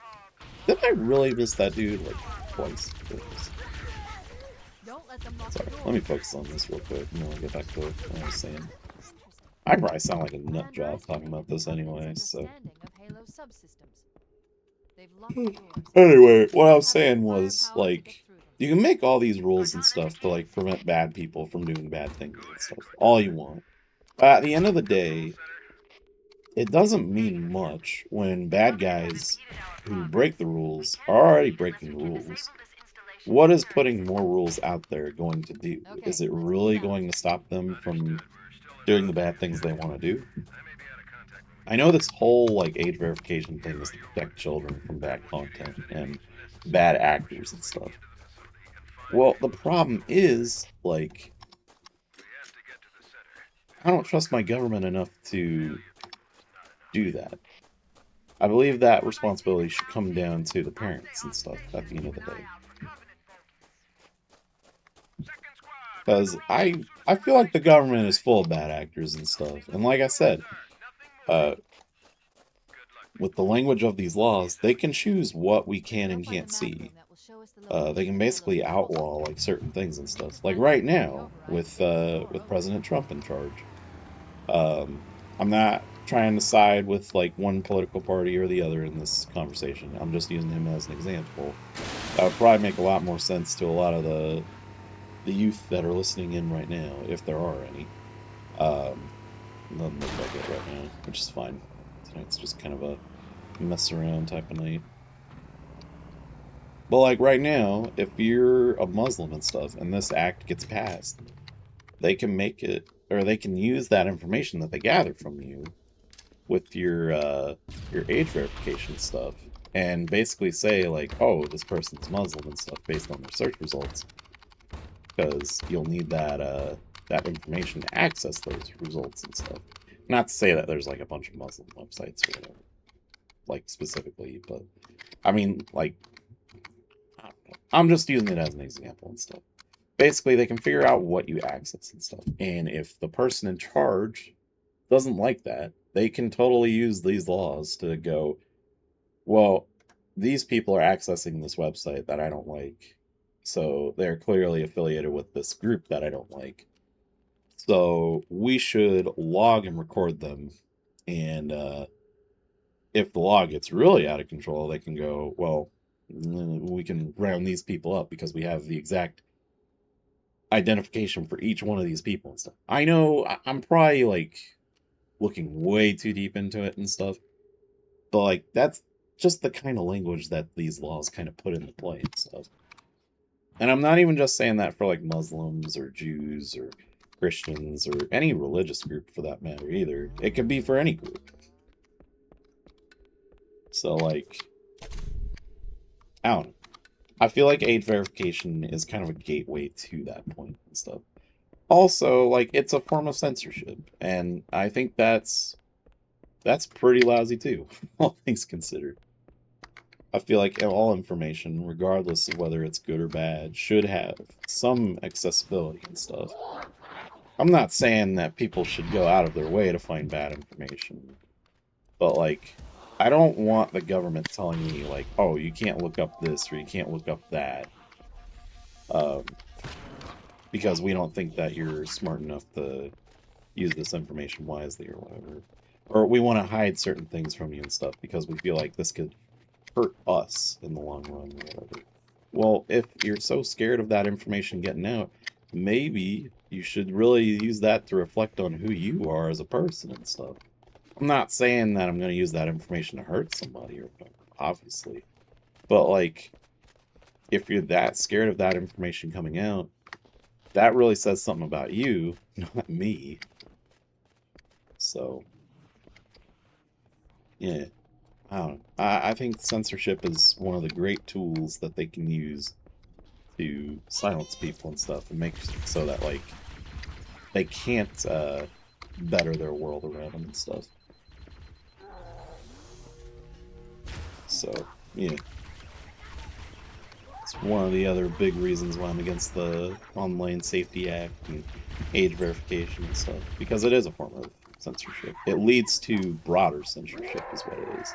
Did I really miss that dude, like, twice? Sorry, let me focus on this real quick, and then I'll get back to what I was saying. I probably sound like a nut job talking about this anyway, so... Anyway, what I was saying was, like, you can make all these rules and stuff to, like, prevent bad people from doing bad things and stuff. All you want. But at the end of the day, it doesn't mean much when bad guys who break the rules are already breaking the rules. What is putting more rules out there going to do? Is it really going to stop them from doing the bad things they want to do? I know this whole, like, age verification thing is to protect children from bad content and bad actors and stuff. Well, the problem is, like, I don't trust my government enough to do that. I believe that responsibility should come down to the parents and stuff at the end of the day. Because I feel like the government is full of bad actors and stuff. And like I said, with the language of these laws, they can choose what we can and can't see. They can basically outlaw like certain things and stuff. Like right now, with President Trump in charge. I'm not trying to side with like one political party or the other in this conversation. I'm just using him as an example. That would probably make a lot more sense to a lot of the youth that are listening in right now, if there are any. Doesn't look like it right now, which is fine. Tonight's just kind of a mess around type of night. But like right now, if you're a Muslim and stuff, and this act gets passed, they can make it, or they can use that information that they gather from you with your age verification stuff, and basically say like, oh, this person's Muslim and stuff based on their search results, because you'll need that that information to access those results and stuff. Not to say that there's like a bunch of Muslim websites or whatever, like specifically, but I mean, like, I don't know. I'm just using it as an example and stuff. Basically, they can figure out what you access and stuff. And if the person in charge doesn't like that. They can totally use these laws to go, well, these people are accessing this website that I don't like. So they're clearly affiliated with this group that I don't like. So we should log and record them. And if the log gets really out of control, they can go, well, we can round these people up because we have the exact identification for each one of these people and stuff. I know I'm probably like looking way too deep into it and stuff, but like that's just the kind of language that these laws kind of put into play and stuff. And I'm not even just saying that for like Muslims or Jews or Christians or any religious group for that matter either. It could be for any group. So like, I don't know. I feel like age verification is kind of a gateway to that point and stuff. Also, like, it's a form of censorship, and I think that's pretty lousy too, all things considered. I feel like all information, regardless of whether it's good or bad, should have some accessibility and stuff. I'm not saying that people should go out of their way to find bad information, but like, I don't want the government telling me like, oh, you can't look up this or you can't look up that, because we don't think that you're smart enough to use this information wisely or whatever. Or we want to hide certain things from you and stuff because we feel like this could hurt us in the long run or whatever. Well, if you're so scared of that information getting out, maybe you should really use that to reflect on who you are as a person and stuff. I'm not saying that I'm going to use that information to hurt somebody or whatever, obviously. But, like, if you're that scared of that information coming out, that really says something about you, not me. So, yeah. I don't know. I think censorship is one of the great tools that they can use to silence people and stuff and make so that, like, they can't better their world around them and stuff. So, yeah. It's one of the other big reasons why I'm against the Online Safety Act and age verification and stuff. Because it is a form of censorship. It leads to broader censorship is what it is.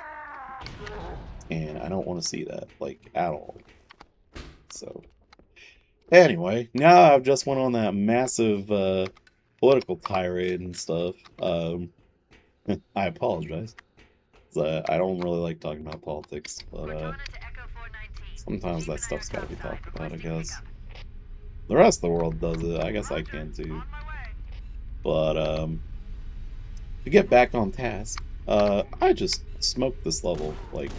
And I don't want to see that, like, at all. So, anyway, now I've just went on that massive political tirade and stuff. I apologize. I don't really like talking about politics, but sometimes that stuff's got to be talked about, I guess. The rest of the world does it. I guess I can too. But to get back on task, I just smoked this level like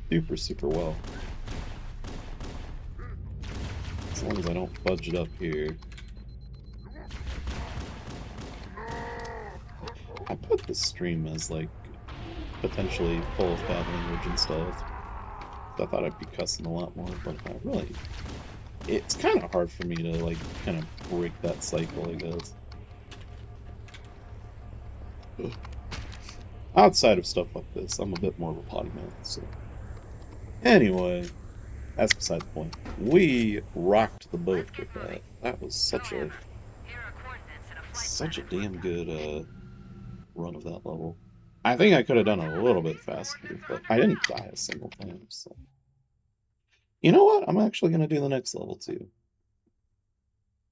super well. As long as I don't fudge it up here. I put this stream as like potentially full of bad language and stuff. I thought I'd be cussing a lot more, but I really, it's kind of hard for me to like kind of break that cycle, I guess. Outside of stuff like this, I'm a bit more of a potty mouth, so. Anyway, that's beside the point. We rocked the boat with that. That was such a damn good run of that level. I think I could have done it a little bit faster, but I didn't die a single time, so. You know what? I'm actually going to do the next level, too.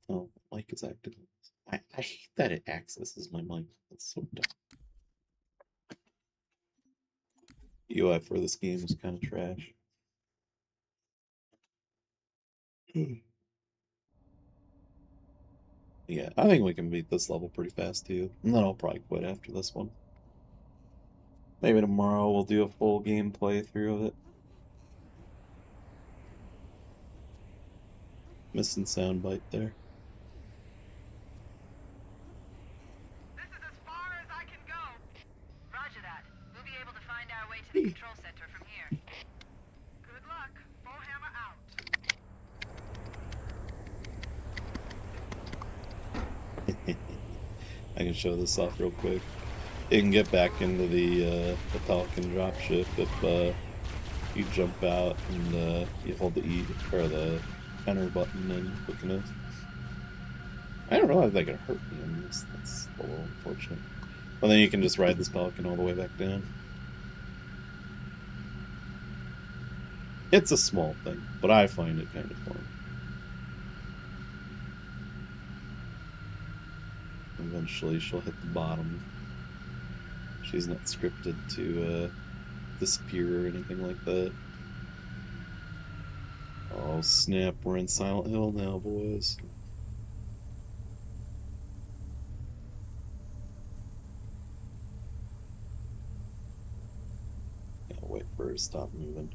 Oh, mic is active. I hate that it accesses my mic. That's so dumb. UI for this game is kind of trash. Yeah, I think we can beat this level pretty fast, too. And then I'll probably quit after this one. Maybe tomorrow we'll do a full game playthrough of it. Missing soundbite there. This is as far as I can go. Roger that. We'll be able to find our way to the control center from here. Good luck. Bowhammer out. I can show this off real quick. You can get back into the Pelican dropship if you jump out and you hold the E or the enter button and quick enough. I didn't realize they could hurt me in this. That's a little unfortunate. Well, then you can just ride this pelican all the way back down. It's a small thing, but I find it kind of fun. Eventually she'll hit the bottom. She's not scripted to disappear or anything like that. Oh snap, we're in Silent Hill now, boys. Gotta wait for her to stop moving.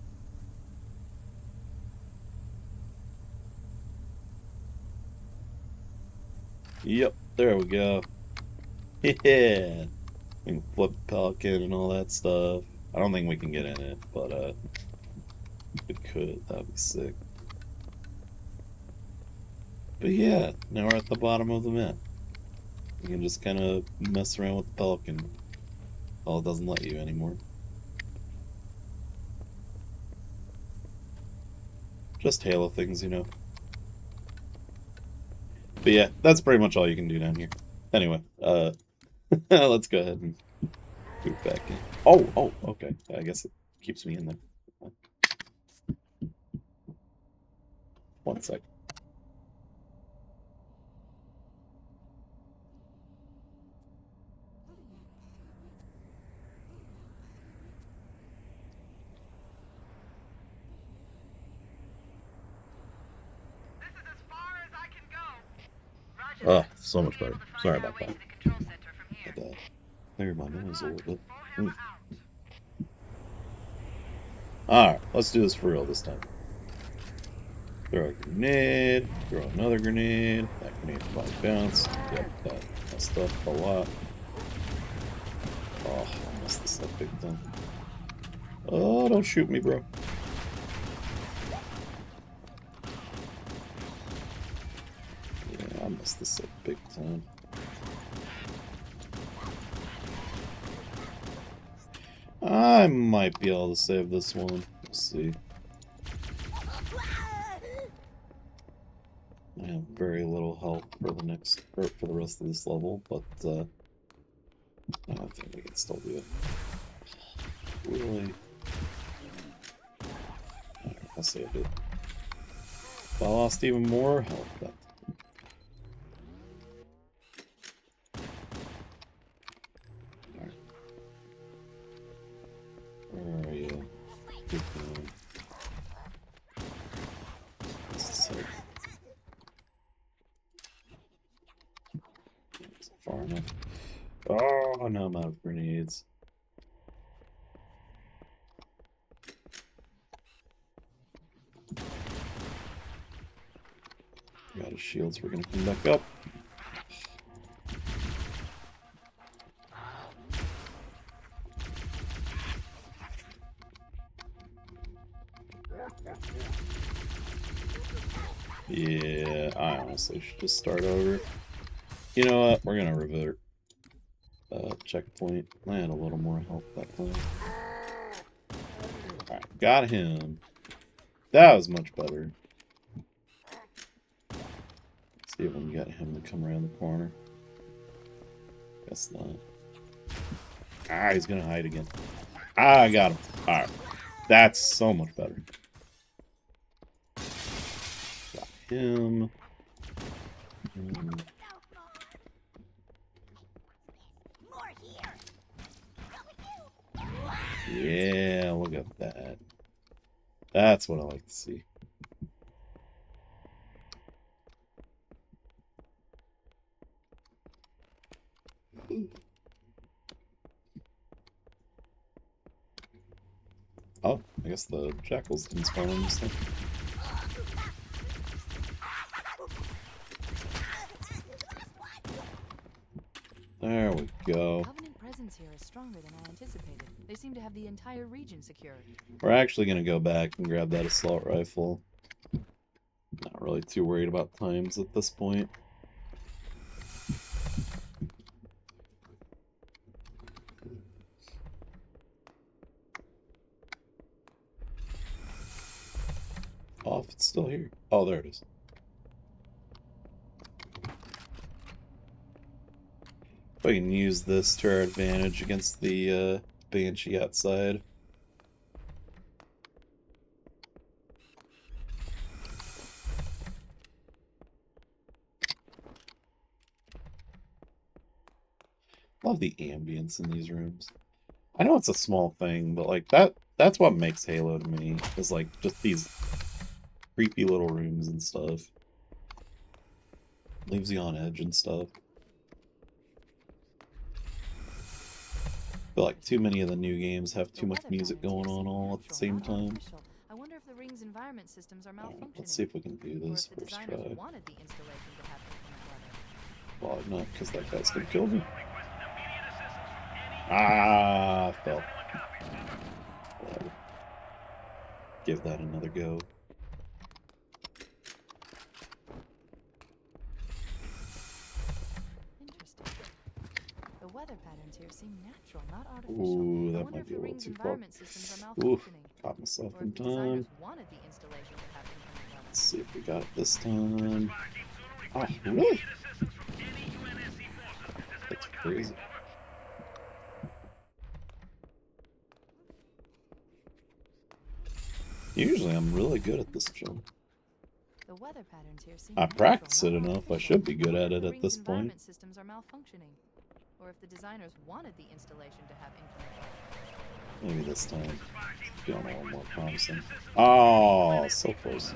Yep, there we go. Yeah! We can flip the pelican and all that stuff. I don't think we can get in it, but we could. That'd be sick. But yeah, now we're at the bottom of the map. You can just kind of mess around with the pelican. Oh, it doesn't let you anymore. Just Halo things, you know. But yeah, that's pretty much all you can do down here. Anyway, let's go ahead and move back in. Oh, okay. I guess it keeps me in there. 1 sec. This is as far as I can go. Roger Oh, that. so We'll much be better. able to find Sorry our about way that. to the control center from here. Had to clear my nose a little bit. Fohila out. Alright, let's do this for real this time. Throw a grenade, throw another grenade. That grenade probably bounced. Yep, that messed up a lot. Oh, I messed this up big time. Oh, don't shoot me, bro. Yeah, I messed this up big time. I might be able to save this one. We'll see. I have very little health for the rest of this level, but I think we can still do it. Really? Alright, I saved it. If I lost even more health, that. Alright. Where are you? Keep going. This is safe. Is it far enough? Oh, no, I'm out of grenades. Got his shields, we're gonna come back up. Yeah, I honestly should just start over. You know what? We're gonna revert. Checkpoint. I had a little more health that time. Alright, got him. That was much better. See if we can get him to come around the corner. Guess not. Ah, he's gonna hide again. Ah, I got him. Alright. That's so much better. Got him. Yeah, look at that. That's what I like to see. Oh, I guess the jackals didn't spawn on this thing. There we go. Covenant presence here is stronger than I anticipated. They seem to have the entire region secured. We're actually going to go back and grab that assault rifle. Not really too worried about times at this point. Oh, if it's still here. Oh, there it is. We can use this to our advantage against the Banshee outside. Love the ambience in these rooms. I know it's a small thing, but like that's what makes Halo to me. Is like just these creepy little rooms and stuff. Leaves you on edge and stuff. I feel like too many of the new games have too much music going on all at the same time. I wonder if the ring's environment systems are malfunctioning. Let's see if we can do this first try. Wanted the installation to have inclement weather. Probably not, because that guy's gonna kill me. Ah, I fell. Whatever. Give that another go. Interesting. The weather patterns here seem natural, not artificial. Ooh, I that wonder might if be a the little ring's too far. environment systems are Ooh, malfunctioning. caught myself Or in if the designers time. wanted the installation to have inclement weather. Let's see if we got it this time. Oh, really? That's crazy. Usually I'm really good at this jump. The weather patterns here seem I natural, practice not it enough, I artificial. should be good I at wonder it if the at this ring's point. environment systems are malfunctioning. Or if the designers wanted the installation to have inclement weather. Maybe this time. Feeling a little more promising. Oh, so close.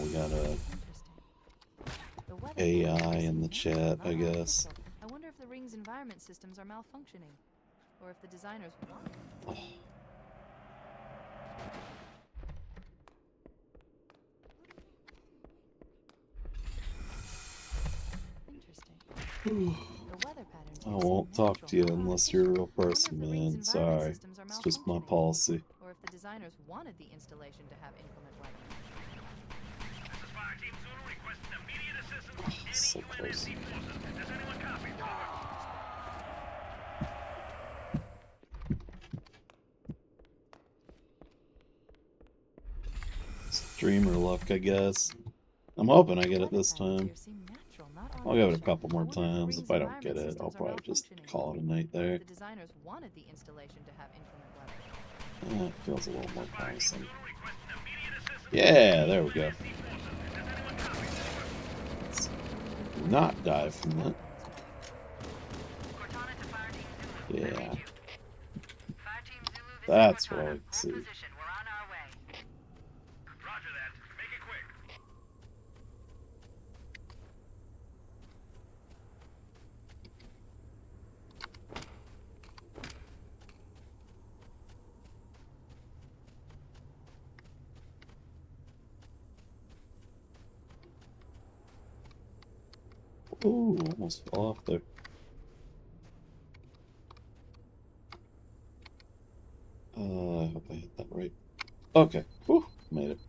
We got a AI in the chat, I guess. I wonder if the ring's environment systems are malfunctioning, or if the designers want it. Oh. Interesting. The weather patterns I here won't seem talk to you natural, not unless you're a real artificial. I person, wonder if the ring's man. environment Sorry. systems are It's just my malfunctioning, policy. or if the designers wanted the installation to have inclement weather. Oh, so close. Streamer luck, I guess. I'm hoping I get it this time. I'll give it a couple more times. If I don't get it, I'll probably just call it a night there. The designers wanted the installation to have inclement weather. It feels a little more promising. Yeah, there we go. Let's not die from that. Yeah. That's what I like to see. Ooh, almost fell off there. I hope I hit that right. Okay, whew, made it.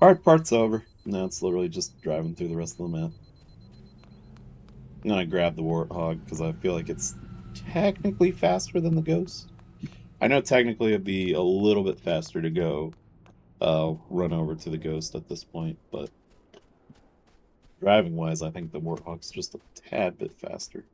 Hard part's over. Now it's literally just driving through the rest of the map. And I grabbed the Warthog because I feel like it's technically faster than the Ghost. I know technically it'd be a little bit faster to go run over to the Ghost at this point, but driving-wise, I think the Warthog's just a tad bit faster.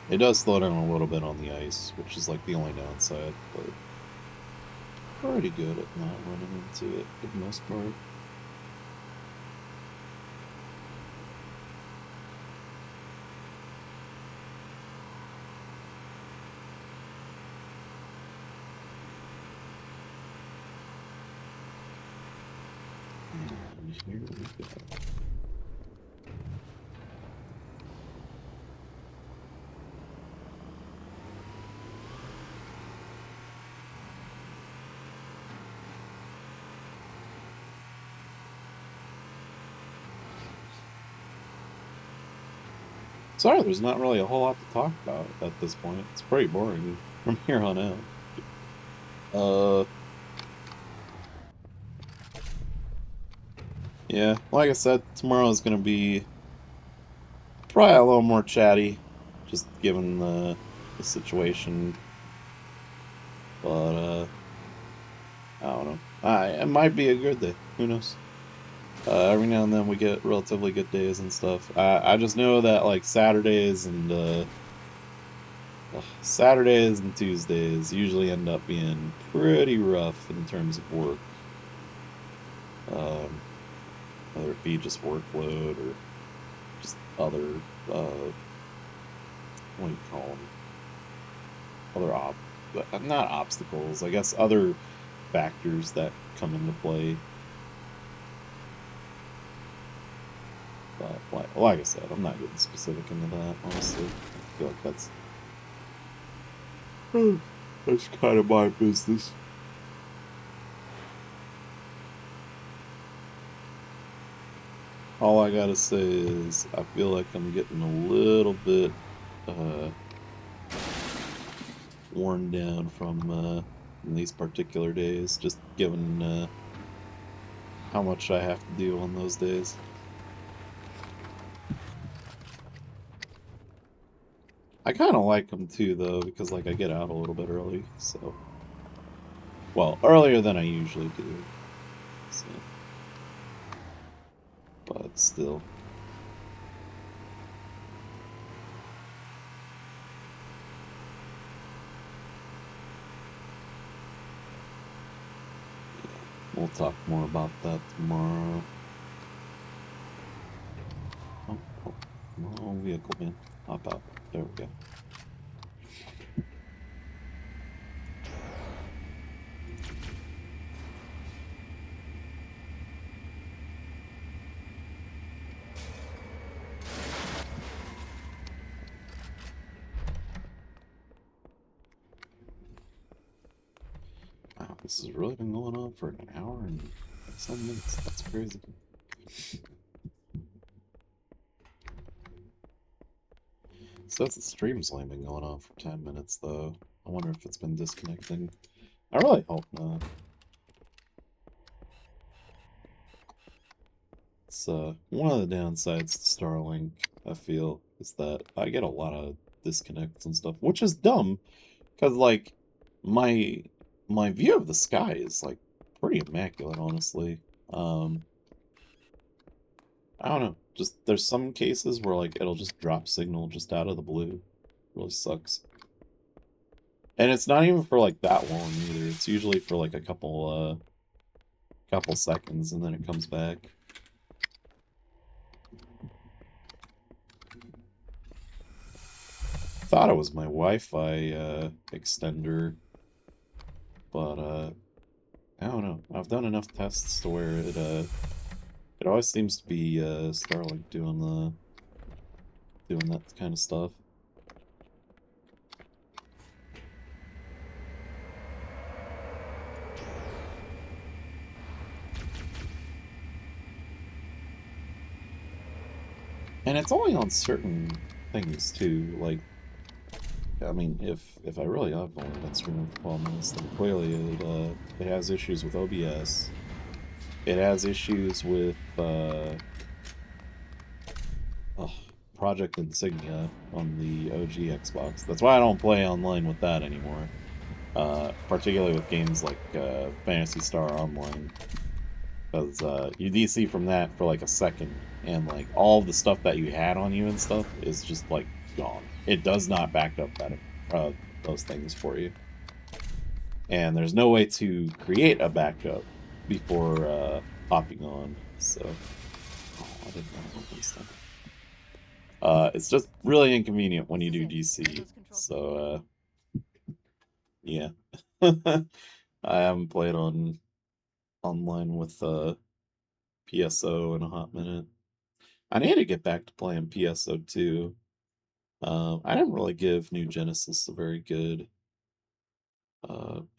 It does slow down a little bit on the ice, which is like the only downside, but pretty good at not running into it for the most part. And here we go. Sorry, there's not really a whole lot to talk about at this point. It's pretty boring from here on out. Yeah, like I said, tomorrow is gonna be probably a little more chatty, just given the situation. But I don't know. It might be a good day. Who knows? Every now and then we get relatively good days and stuff. I just know that like Saturdays and Tuesdays usually end up being pretty rough in terms of work. Whether it be just workload or just other what do you call them? Not obstacles. I guess other factors that come into play. But like I said, I'm not getting specific into that. Honestly, I feel like that's kind of my business. All I gotta say is I feel like I'm getting a little bit worn down from these particular days, just given how much I have to do on those days. I kind of like them too, though, because like I get out a little bit early, so earlier than I usually do. So, but still. We'll talk more about that tomorrow. Oh, vehicle, man. Hop out. There we go. Wow, this has really been going on for an hour and some minutes. That's crazy. Says the stream's only been going on for 10 minutes, though. I wonder if it's been disconnecting. I really hope not. It's one of the downsides to Starlink, I feel, is that I get a lot of disconnects and stuff, which is dumb, because like my view of the sky is like pretty immaculate, honestly. I don't know. Just there's some cases where like it'll just drop signal just out of the blue. Really sucks. And it's not even for like that long either. It's usually for like a couple seconds and then it comes back. Thought it was my Wi-Fi extender, but I don't know. I've done enough tests to where it always seems to be Starlink doing that kind of stuff. And it's only on certain things too. Like, I mean, if I really have only been streaming for 12 minutes, then clearly it has issues with OBS. It has issues with Project Insignia on the OG Xbox. That's why I don't play online with that anymore. Particularly with games like Phantasy Star Online. Because you DC from that for like a second, and like all the stuff that you had on you and stuff is just like gone. It does not back up those things for you. And there's no way to create a backup before hopping on. So, I didn't know about this stuff. It's just really inconvenient when you do DC. So, yeah. I haven't played online with PSO in a hot minute. I need to get back to playing PSO too. I didn't really give New Genesis a very good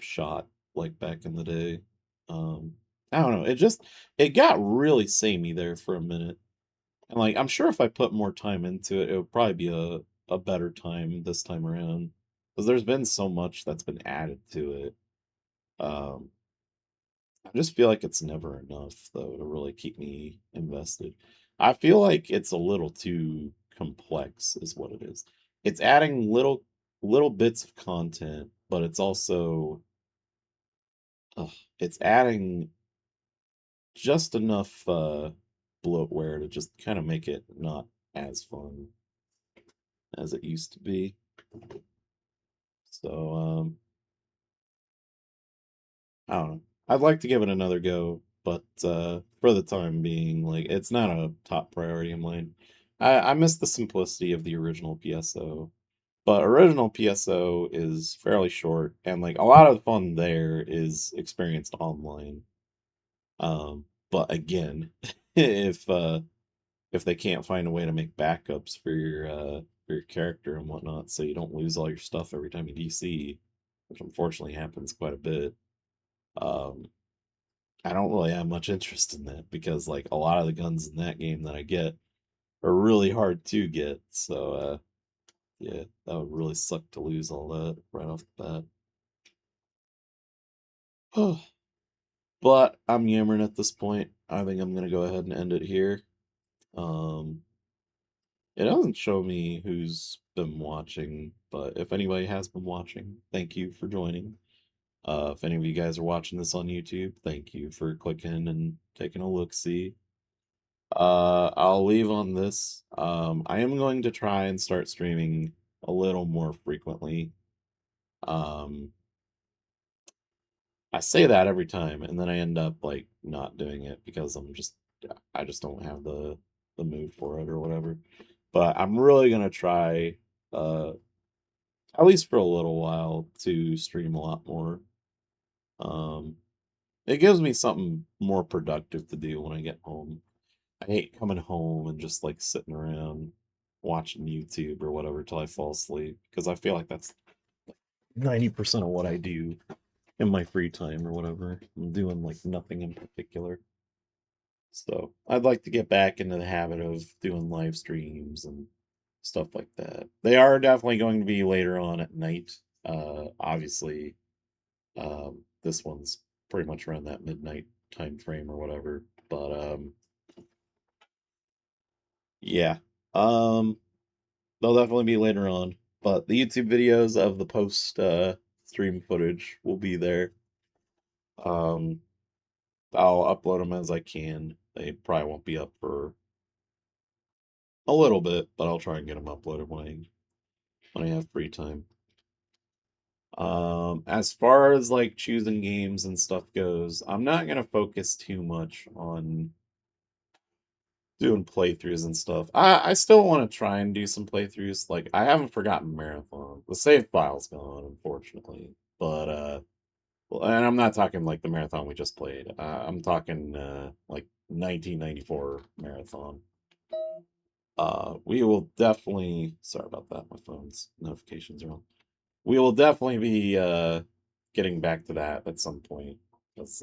shot like back in the day. I don't know. It got really samey there for a minute. And like, I'm sure if I put more time into it, it would probably be a better time this time around. Because there's been so much that's been added to it. Um, I just feel like it's never enough though to really keep me invested. I feel like it's a little too complex, is what it is. It's adding little bits of content, but it's also it's adding just enough bloatware to just kind of make it not as fun as it used to be. So I don't know. I'd like to give it another go, but for the time being, like it's not a top priority of mine. I miss the simplicity of the original PSO, but original PSO is fairly short, and like a lot of the fun there is experienced online. But again, if they can't find a way to make backups for your character and whatnot, so you don't lose all your stuff every time you DC, which unfortunately happens quite a bit. Um, I don't really have much interest in that because like a lot of the guns in that game that I get are really hard to get. So yeah, that would really suck to lose all that right off the bat. But I'm yammering at this point. I think I'm gonna go ahead and end it here. Um, it doesn't show me who's been watching, but if anybody has been watching, thank you for joining. If any of you guys are watching this on YouTube, thank you for clicking and taking a look see. I'll leave on this. I am going to try and start streaming a little more frequently. Um, I say that every time, and then I end up like not doing it because I just don't have the mood for it or whatever. But I'm really gonna try, uh, at least for a little while, to stream a lot more. Um, it gives me something more productive to do when I get home. I hate coming home and just like sitting around watching YouTube or whatever till I fall asleep because I feel like that's 90% of what I do in my free time or whatever. I'm doing like nothing in particular. So I'd like to get back into the habit of doing live streams and stuff like that. They are definitely going to be later on at night. Obviously, this one's pretty much around that midnight time frame or whatever. But yeah. Um, they'll definitely be later on. But the YouTube videos of the post stream footage will be there. Um, I'll upload them as I can. They probably won't be up for a little bit, but I'll try and get them uploaded when I have free time. As far as like choosing games and stuff goes, I'm not gonna focus too much on doing playthroughs and stuff. I still want to try and do some playthroughs. Like I haven't forgotten Marathon. The save file's gone, unfortunately. But well, and I'm not talking like the marathon we just played. I'm talking like 1994 marathon. We will definitely. Sorry about that. My phone's notifications are on. We will definitely be getting back to that at some point because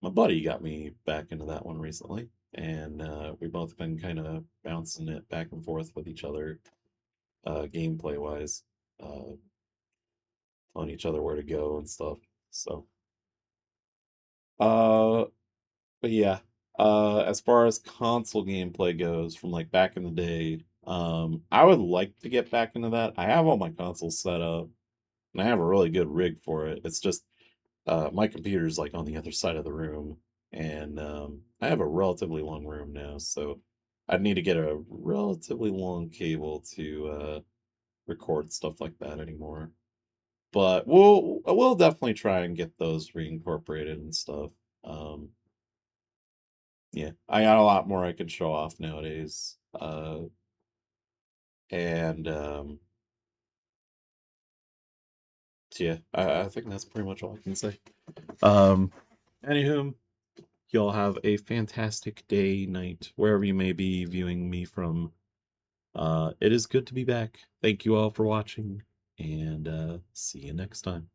my buddy got me back into that one recently, and we've both been kind of bouncing it back and forth with each other, gameplay wise, telling each other where to go and stuff. So, uh, but yeah, as far as console gameplay goes, from like back in the day, I would like to get back into that. I have all my consoles set up, and I have a really good rig for it. It's just my computer's like on the other side of the room, and I have a relatively long room now, so I'd need to get a relatively long cable to record stuff like that anymore. But we'll definitely try and get those reincorporated and stuff. Um, yeah, I got a lot more I can show off nowadays, and yeah, I think that's pretty much all I can say. Anywho, y'all have a fantastic day, night, wherever you may be viewing me from. It is good to be back. Thank you all for watching, and see you next time.